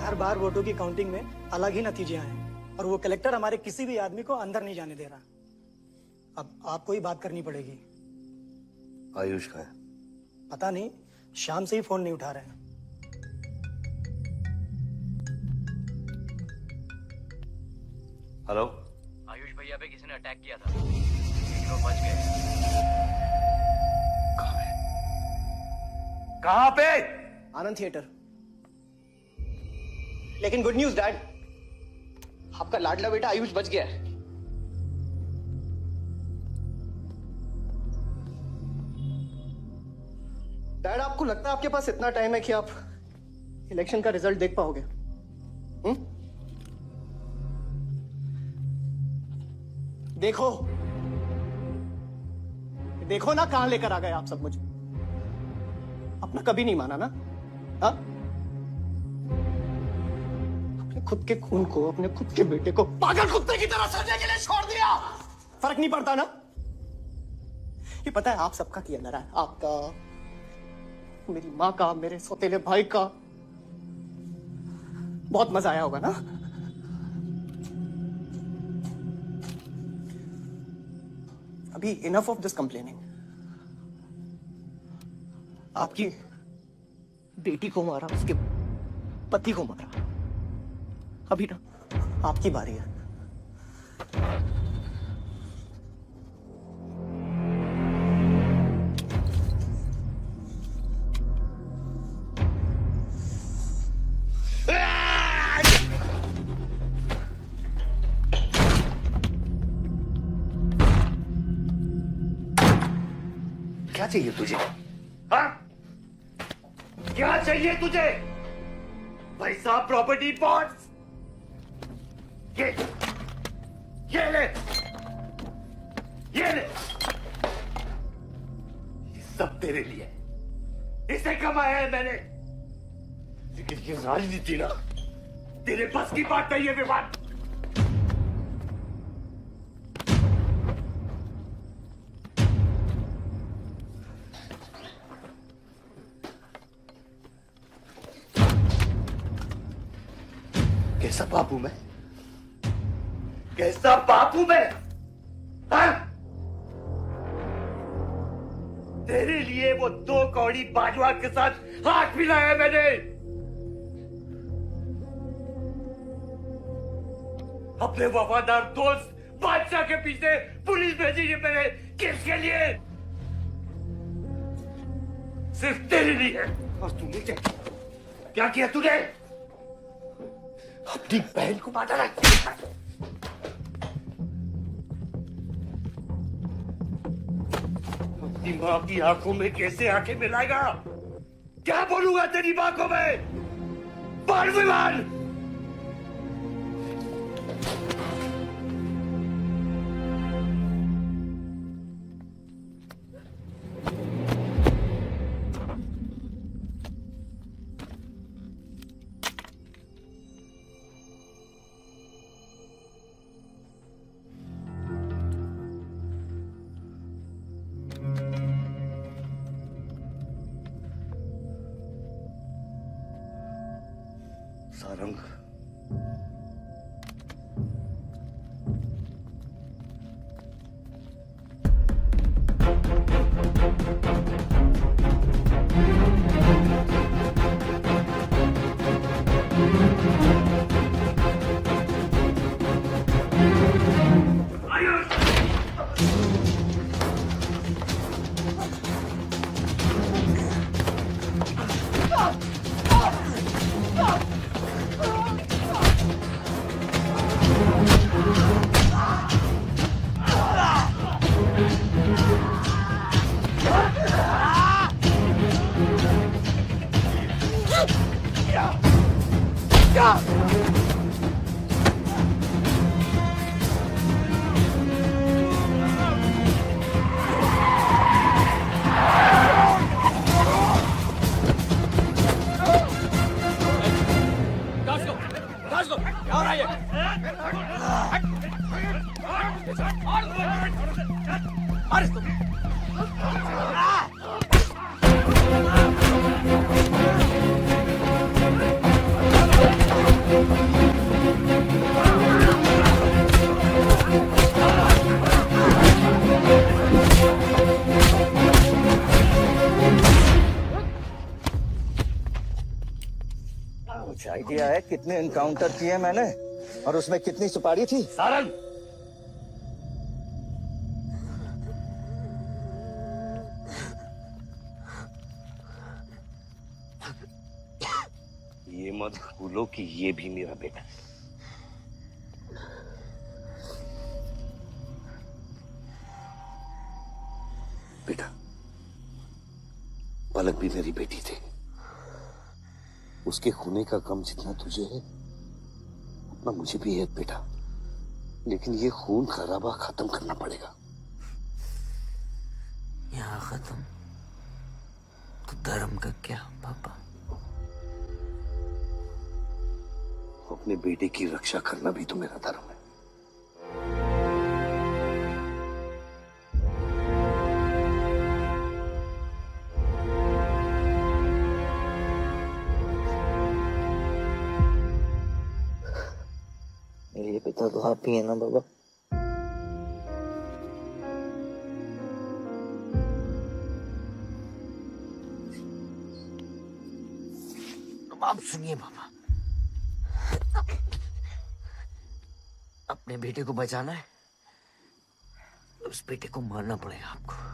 हर बार वोटों की काउंटिंग में अलग ही नतीजे आए हैं और वो कलेक्टर हमारे किसी भी आदमी को अंदर नहीं जाने दे रहा। अब आपको ही बात करनी पड़ेगी। आयुष का है? पता नहीं, शाम से ही फोन नहीं उठा रहे हैं। हेलो। आयुष भैया पे किसी ने अटैक किया था, लेकिन वो बच गए। कहाँ पे? आनंद थिएटर। लेकिन गुड न्यूज डैड, आपका लाडला बेटा आयुष बच गया है। डैड आपको लगता है आपके पास इतना टाइम है कि आप इलेक्शन का रिजल्ट देख पाओगे? देखो ना कहां लेकर आ गए आप सब मुझे। अपना कभी नहीं माना ना? हाँ? अपने खुद के खून को, अपने खुद के बेटे को पागल कुत्ते की तरह सड़ने के लिए छोड़ दिया। फर्क नहीं पड़ता ना? ये पता है आप सबका किया ना, आपका, मेरी माँ का, मेरे सौतेले भाई का। बहुत मजा आया होगा ना? अभी इनफ ऑफ दिस कंप्लेनिंग। आपकी बेटी को मारा, उसके पति को मारा, अभी ना आपकी बारी है। क्या चाहिए तुझे? हाँ? क्या चाहिए तुझे? पैसा, प्रॉपर्टी, बॉन्ड्स? ये ले, ये ले। ये सब तेरे लिए, इसे कमाया है मैंने। लेकिन ये राजनीति ना, तेरे बस की बात नहीं है विवाद। कैसा बाप हूं मैं? कैसा बाप हूं मैं? हाँ? तेरे लिए वो 2 कौड़ी बाजवा के साथ हाथ मिलाया मैंने। अपने वफादार दोस्त बादशाह के पीछे पुलिस भेजी है मैंने। किसके लिए? सिर्फ तेरे लिए। और तूने क्या किया तूने? अपनी बहन को मारा ना। अपनी मां की आंखों में कैसे आंखें मिलाएगा? क्या बोलूंगा तेरी मां को मैं? बाल विवाद। सारंग, कुछ आइडिया है कितने एनकाउंटर किए मैंने और उसमें कितनी सुपारी थी? सारंग, ये मत भूलो कि ये भी मेरा बेटा है। बेटा, पलक भी मेरी बेटी थी। उसके खूने का गम जितना तुझे है उतना मुझे भी है बेटा। लेकिन ये खून खराबा खत्म करना पड़ेगा। यहाँ खत्म तो धर्म का क्या पापा? अपने बेटे की रक्षा करना भी तो मेरा धर्म है। मेरे पिता तो आप ही है ना बाबा? आप सुनिए बाबा, अपने बेटे को बचाना है, उस बेटे को मारना पड़ेगा आपको।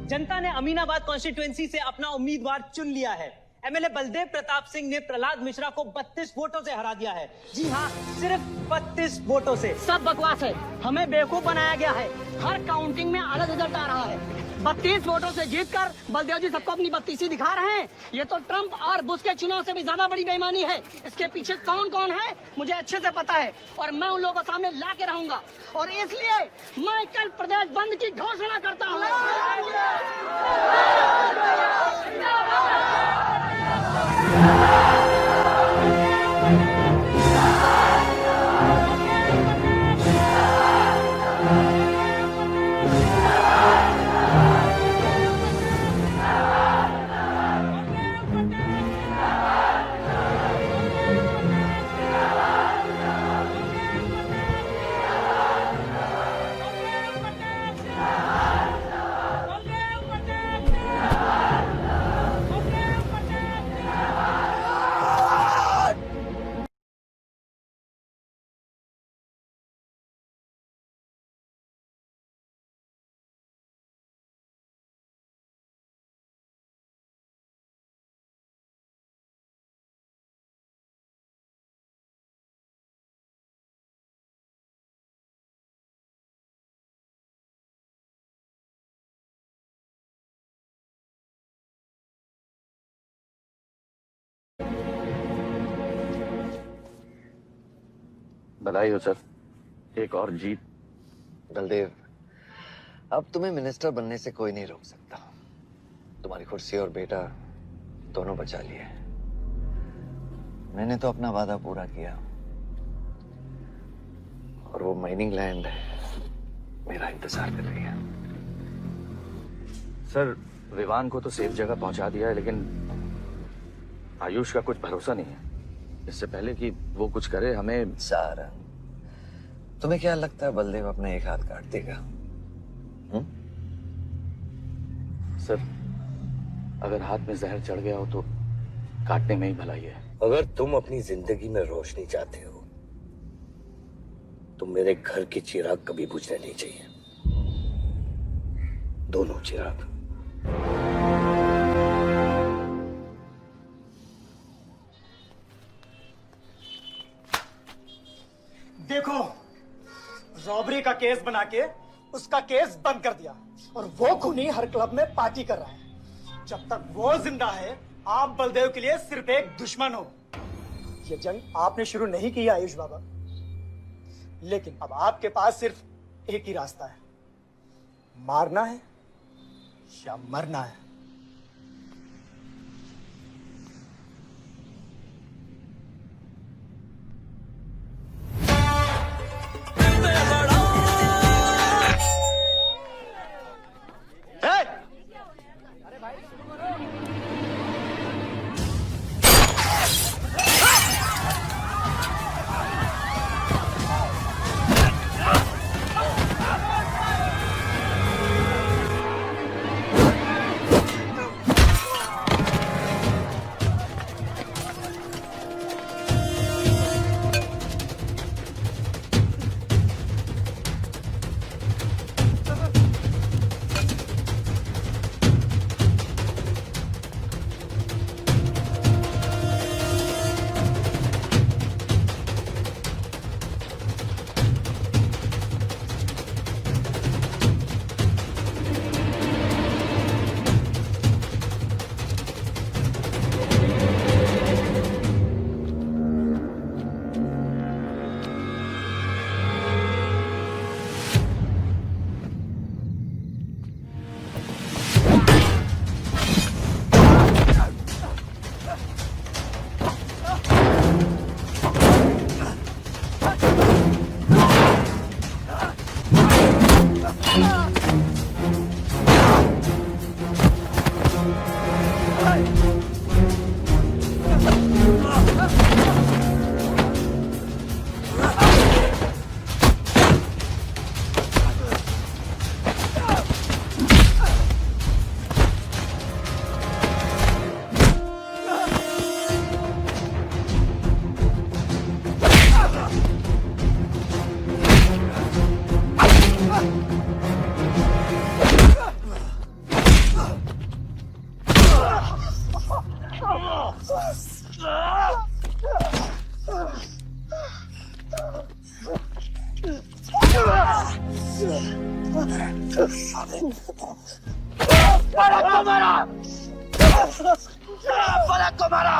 जनता ने अमीनाबाद कॉन्स्टिट्यूएंसी से अपना उम्मीदवार चुन लिया है। एमएलए बलदेव प्रताप सिंह ने प्रहलाद मिश्रा को 32 वोटों से हरा दिया है। जी हाँ, सिर्फ 32 वोटों से। सब बकवास है, हमें बेवकूफ बनाया गया है। हर काउंटिंग में अलग रिजल्ट आ रहा है। 32 वोटों से जीतकर बलदेव जी सबको अपनी बत्तीसी दिखा रहे हैं। ये तो ट्रंप और बुश के चुनाव से भी ज्यादा बड़ी बेईमानी है। इसके पीछे कौन कौन है मुझे अच्छे से पता है और मैं उन लोगों के सामने ला के रहूंगा और इसलिए मैं कल प्रदेश बंद की घोषणा करता हूँ। बधाई हो सर, एक और जीत। बलदेव, अब तुम्हें मिनिस्टर बनने से कोई नहीं रोक सकता। तुम्हारी कुर्सी और बेटा दोनों बचा लिए। मैंने तो अपना वादा पूरा किया और वो माइनिंग लैंड मेरा इंतजार कर रही है। सर, विवान को तो सेफ जगह पहुंचा दिया है, लेकिन आयुष का कुछ भरोसा नहीं है। इससे पहले कि वो कुछ करे हमें। सारा, तुम्हें क्या लगता है बलदेव अपना एक हाथ काट देगा? सर, अगर हाथ में जहर चढ़ गया हो तो काटने में ही भलाई है। अगर तुम अपनी जिंदगी में रोशनी चाहते हो तो मेरे घर के चिराग कभी बुझने नहीं चाहिए, दोनों चिराग। देखो, रॉबरी का केस बना के उसका केस बंद कर दिया और वो खूनी हर क्लब में पार्टी कर रहा है। जब तक वो जिंदा है, आप बलदेव के लिए सिर्फ एक दुश्मन हो। ये जंग आपने शुरू नहीं की आयुष बाबा, लेकिन अब आपके पास सिर्फ एक ही रास्ता है, मारना है या मरना है। पलक को मारा।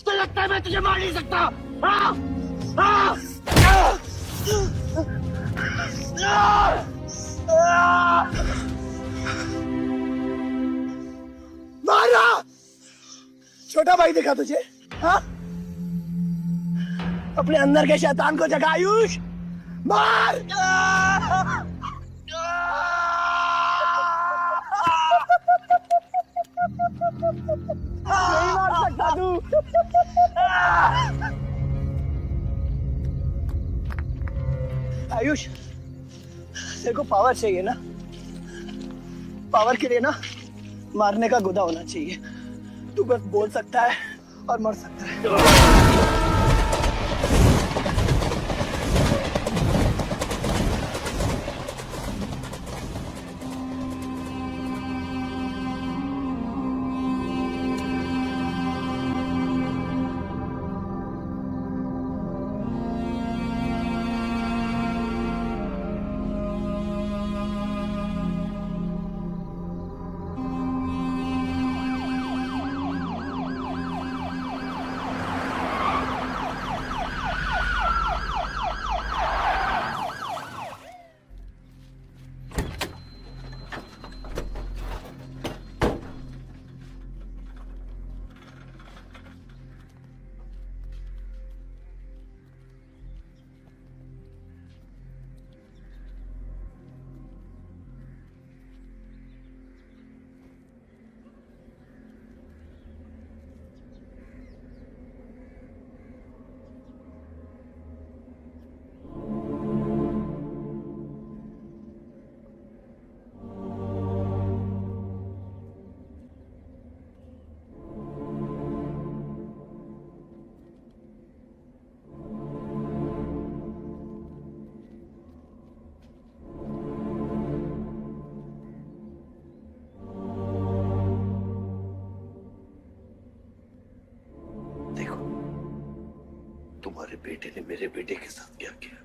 तो लगता है मैं तुझे मार नहीं सकता। मारा। छोटा भाई दिखा तुझे? हाँ? अपने अंदर के शैतान को जगा आयुष। मार। नहीं मार सकता तू। आयुष, तेरे को पावर चाहिए ना? पावर के लिए ना मारने का गुदा होना चाहिए। तू बस बोल सकता है और मर सकता है। तुम्हारे बेटे ने मेरे बेटे के साथ क्या किया?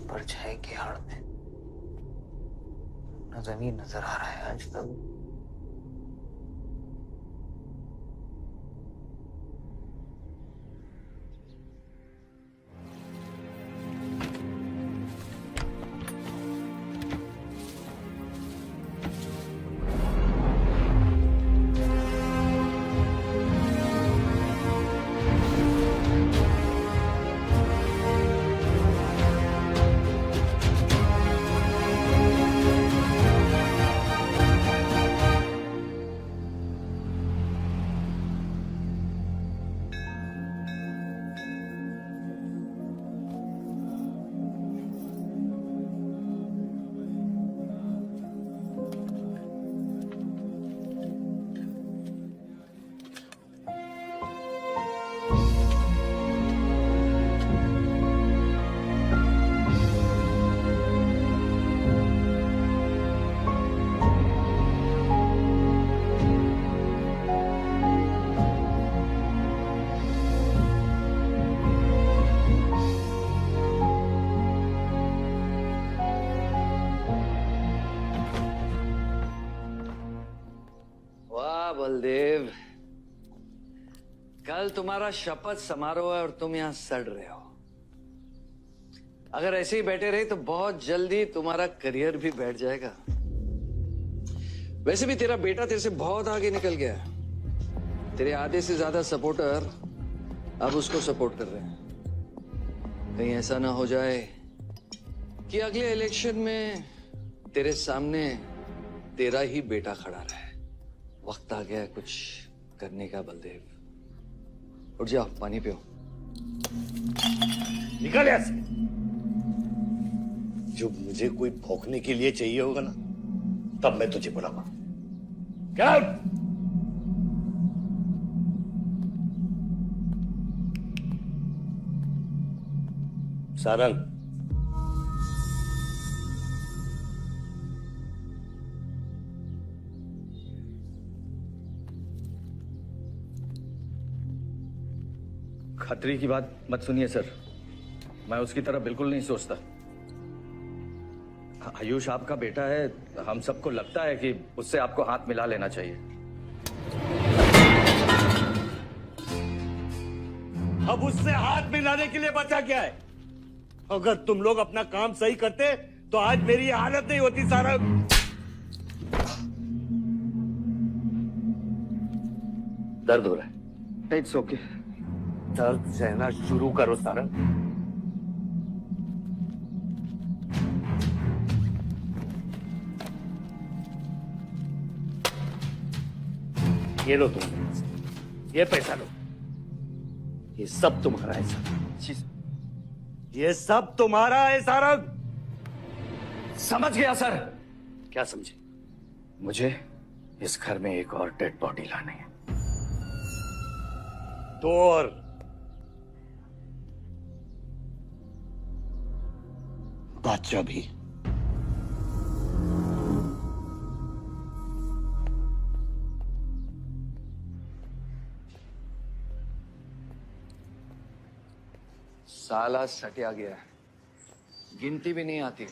परछाई की आड़ में न जमीन नजर आ रहा है आज तक। बलदेव, कल तुम्हारा शपथ समारोह है और तुम यहां सड़ रहे हो। अगर ऐसे ही बैठे रहे तो बहुत जल्दी तुम्हारा करियर भी बैठ जाएगा। वैसे भी तेरा बेटा तेरे से बहुत आगे निकल गया है। तेरे आधे से ज्यादा सपोर्टर अब उसको सपोर्ट कर रहे हैं। कहीं ऐसा ना हो जाए कि अगले इलेक्शन में तेरे सामने तेरा ही बेटा खड़ा रहे। वक्त आ गया है कुछ करने का बलदेव। उठ जाओ, पानी पियो। निकल यहाँ से। जब मुझे कोई भौंकने के लिए चाहिए होगा ना, तब मैं तुझे बुलाऊंगा। Get out! सारंग, खतरी की बात मत सुनिए सर, मैं उसकी तरह बिल्कुल नहीं सोचता। आयुष आपका बेटा है, हम सबको लगता है कि उससे आपको हाथ मिला लेना चाहिए। अब उससे हाथ मिलाने के लिए बचा क्या है? अगर तुम लोग अपना काम सही करते तो आज मेरी ये हालत नहीं होती। सारंग, दर्द हो रहा है? It's okay. दर्द सहना शुरू करो सारंग। ये लो तुम, ये पैसा लो। ये सब तुम्हारा है सारंग। ये सब तुम्हारा है सारंग। समझ गया सर। क्या समझे? मुझे इस घर में एक और डेड बॉडी लानी है। दो और। बादशाह भी। साला सटिया गया है, गिनती भी नहीं आती।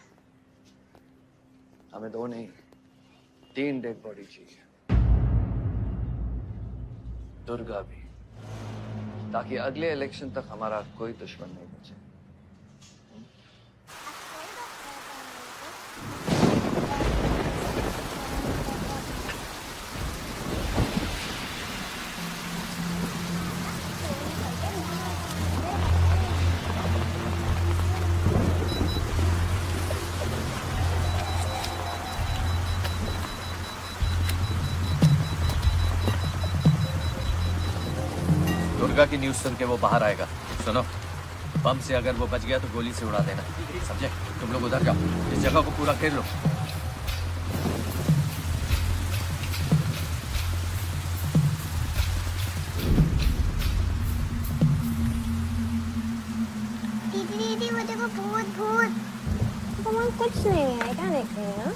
हमें 2 नहीं 3 डेड बॉडी चाहिए, दुर्गा भी, ताकि अगले इलेक्शन तक हमारा कोई दुश्मन नहीं बचे। दुर्गा की न्यूज़ सुन के वो बाहर आएगा। सुनो, बम से अगर वो बच गया तो गोली से उड़ा देना, समझे? तुम लोग उधर जाओ, इस जगह को पूरा घेर लो। दीदी वो देखो, भूत भूत। तुम कुछ नहीं है, क्या देख रही हो?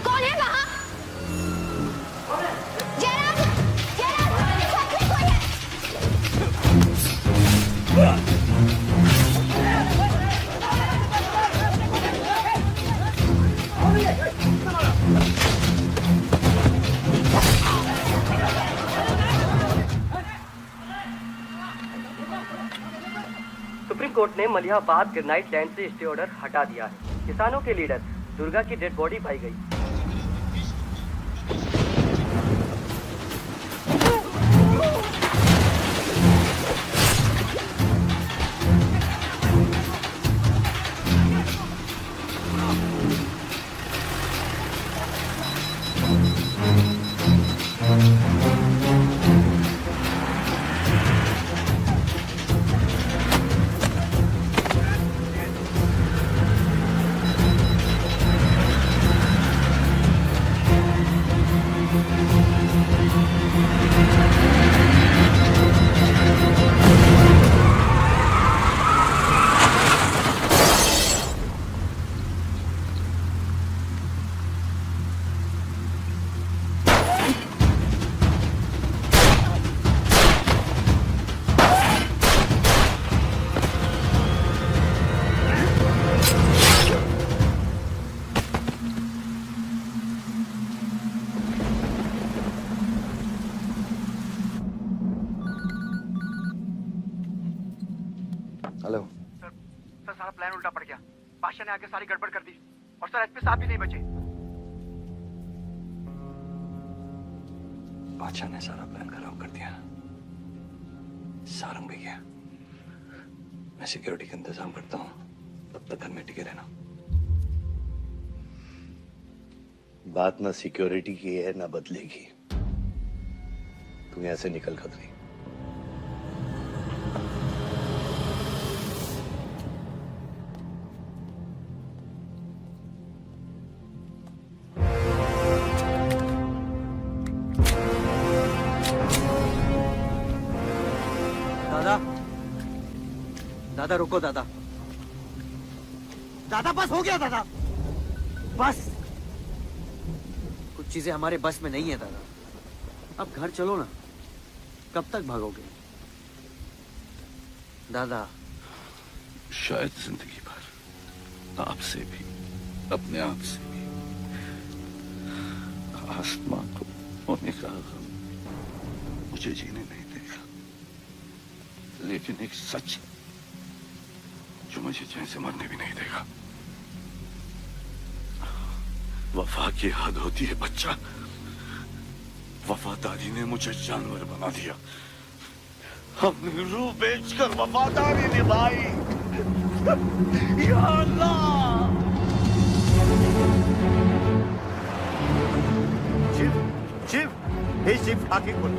कौन है वहाँ? जयराम, जयराम, सच में कोई है? कोर्ट ने मलिहाबाद ग्रेनाइट लैंड से स्टे ऑर्डर हटा दिया है। किसानों के लीडर दुर्गा की डेड बॉडी पाई गई। हेलो सर सारा प्लान उल्टा पड़ गया। बादशाह ने आके सारी गड़बड़ कर दी और सर एसपी साहब भी नहीं बचे। बादशाह ने सारा प्लान खराब कर दिया। सारंग भैया, मैं सिक्योरिटी का इंतजाम करता हूँ, तब तक घर में टिके रहना। बात ना सिक्योरिटी की है ना बदलेगी। तू यहाँ से निकल खतरी। दादा, दादा रुको दादा। दादा बस हो गया दादा, बस। कुछ चीजें हमारे बस में नहीं है दादा। अब घर चलो ना, कब तक भागोगे दादा? शायद जिंदगी भर आपसे भी, अपने आप से भी। आसमां को होने का गम मुझे जीने नहीं देगा, लेकिन एक सच जो मुझे चैन से मरने भी नहीं देगा। वफा की हद होती है बच्चा। वफादारी ने मुझे जानवर बना दिया। हमने रूह बेचकर वफादारी निभाई। या अल्लाह! शिव, शिव, हे शिव, आंखें खोल,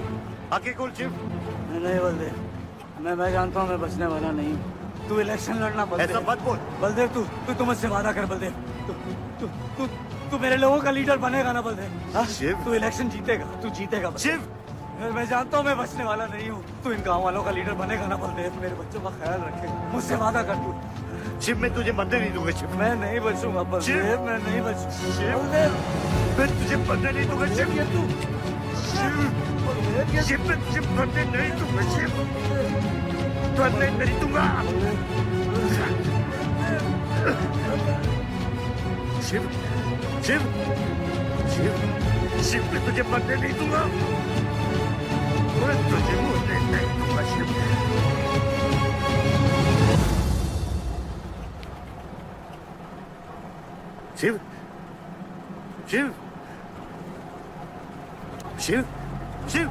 आंखें खोल शिव। नहीं बलदेव, मैं जानता हूँ मैं बचने वाला नहीं हूँ। तू इलेक्शन लड़ना बलदेव। ऐसा मत बोल बलदेव। तू मुझसे वादा कर बलदेव। तू मेरे लोगों का लीडर बनेगा ना बलदेव? शिव, तू इलेक्शन जीतेगा, तू जीतेगा शिव। मैं जानता हूँ मैं बचने वाला नहीं हूँ। तू इन गाँव वालों का लीडर बनेगा ना बलदेव? मेरे बच्चों का ख्याल रखेगा, मुझसे वादा कर तू। शिव, मैं तुझे मरने नहीं दूंगा शिव। मैं नहीं बचूंगा बलदेव, मैं नहीं बचूंगा बलदेव। मैं तुझे मरने नहीं दूंगा शिव। शिव, शिव, मैं तुझे मरने नहीं दूंगा शिव। मरने नहीं दूंगा शिव, शिव, शिव, शिव, मैं तुझे मरने नहीं दूंगा। मैं तुझे मरने नहीं दूंगा शिव। शिव, शिव, शिव, शिव,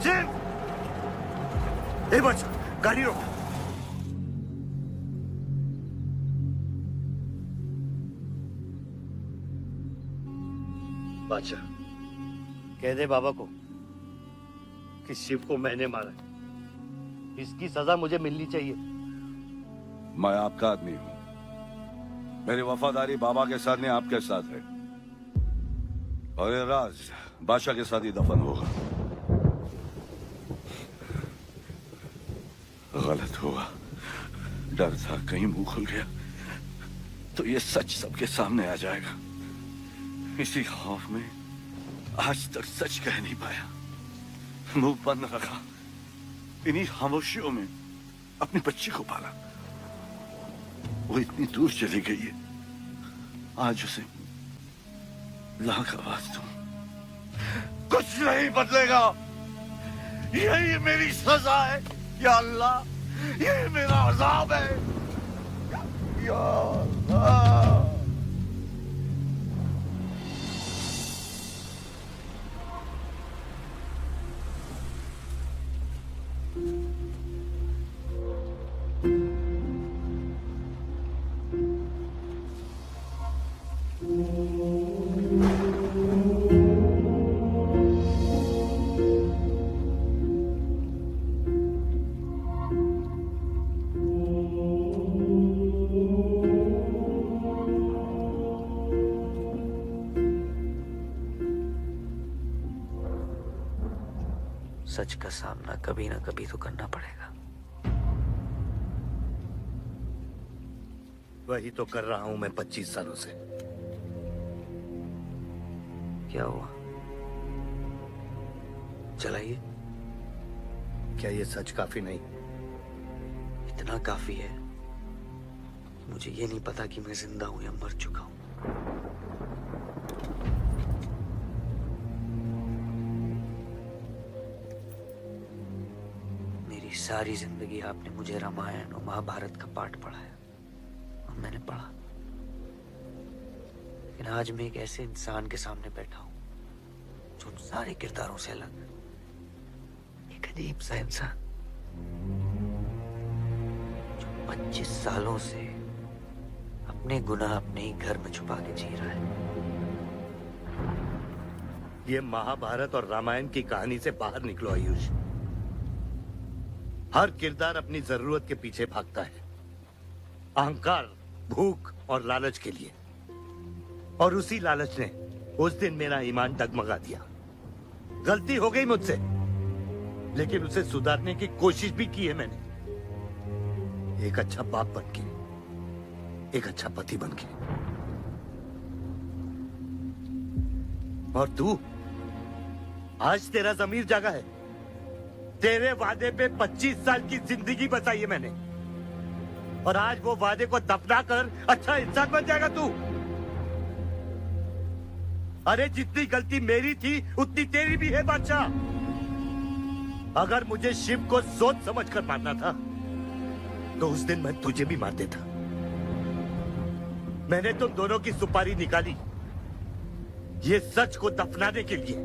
शिव। ए बच्चा, गाड़ी रोक। बादशाह, कह दे बाबा को कि शिव को मैंने मारा है। इसकी सजा मुझे मिलनी चाहिए। मैं आपका आदमी हूं। मेरी वफादारी बाबा के साथ नहीं, आपके साथ है। और ये राज बादशाह के साथ ही दफन होगा। गलत हुआ, डर था कहीं मुंह खुल गया तो ये सच सबके सामने आ जाएगा। इसी खौफ में आज तक सच कह नहीं पाया, मुंह बंद रखा। इन्हीं खामोशियों में अपनी बच्ची को पाला। वो इतनी दूर चली गई है, आज उसे लाख आवाज दूं, कुछ नहीं बदलेगा। यही मेरी सजा है। या अल्लाह, ये मेरा अज़ाब है। या अल्लाह। सच का सामना कभी ना कभी तो करना पड़ेगा। वही तो कर रहा हूं मैं 25 सालों से। क्या हुआ? चलाइए। क्या ये सच काफी नहीं? इतना काफी है। मुझे ये नहीं पता कि मैं जिंदा हूं या मर चुका हूं। मेरी सारी जिंदगी आपने मुझे रामायण और महाभारत का पाठ पढ़ाया और मैंने पढ़ा। लेकिन आज मैं एक ऐसे इंसान के सामने बैठा हूं जो उन सारे किरदारों से अलग, एक अजीब सा इंसान जो 25 सालों से अपने गुनाह अपने ही घर में छुपा के जी रहा है। ये महाभारत और रामायण की कहानी से बाहर निकलो आयुष। हर किरदार अपनी जरूरत के पीछे भागता है, अहंकार, भूख और लालच के लिए। और उसी लालच ने उस दिन मेरा ईमान डगमगा दिया। गलती हो गई मुझसे, लेकिन उसे सुधारने की कोशिश भी की है मैंने। एक अच्छा बाप बनके, एक अच्छा पति बनके। और तू, आज तेरा जमीर जागा है। तेरे वादे पे 25 साल की जिंदगी बचाई है मैंने, और आज वो वादे को दफना कर अच्छा इंसान बन जाएगा तू। अरे जितनी गलती मेरी थी उतनी तेरी भी है बादशाह। अगर मुझे शिव को सोच समझ कर मारना था तो उस दिन मैं तुझे भी मार देता। मैंने तुम दोनों की सुपारी निकाली ये सच को दफनाने के लिए,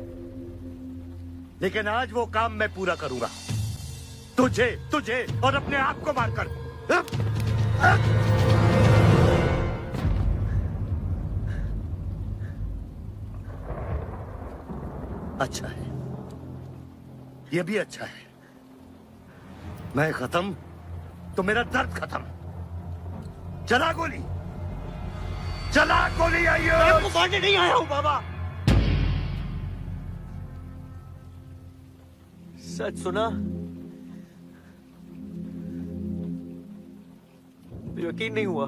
लेकिन आज वो काम मैं पूरा करूंगा, तुझे तुझे और अपने आप को मारकर। अच्छा है, ये भी अच्छा है। मैं खत्म तो मेरा दर्द खत्म। चला गोली, चला गोली। आइए, मैं आपको मारने नहीं आया हूं बाबा। सच सुना? यकीन नहीं हुआ।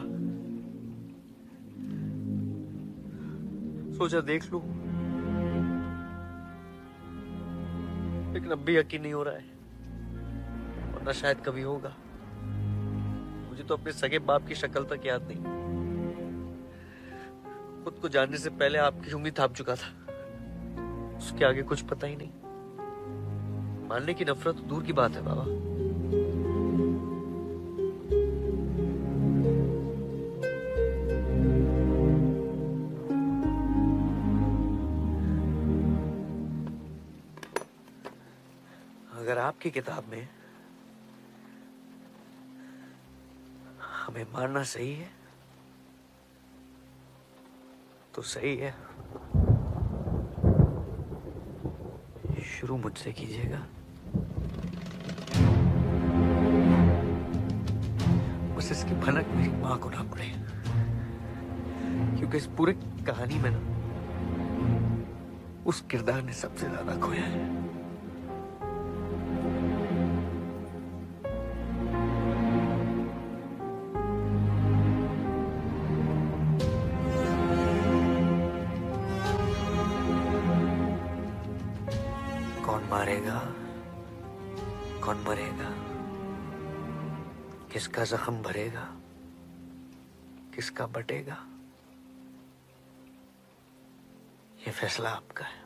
सोचा देख लूं, लेकिन अब भी यकीन नहीं हो रहा है, वरना शायद कभी होगा। मुझे तो अपने सगे बाप की शक्ल तक याद नहीं। खुद को जानने से पहले आपकी उंगली थाप चुका था। उसके आगे कुछ पता ही नहीं। मानने की नफरत तो दूर की बात है बाबा। अगर आपकी किताब में हमें मारना सही है तो सही है। शुरू मुझसे कीजिएगा। बस इसकी भनक मेरी मां को ना पड़े, क्योंकि इस पूरी कहानी में ना उस किरदार ने सबसे ज्यादा खोया है। कौन मारेगा, कौन मरेगा, किसका जख्म भरेगा, किसका बटेगा, ये फैसला आपका है।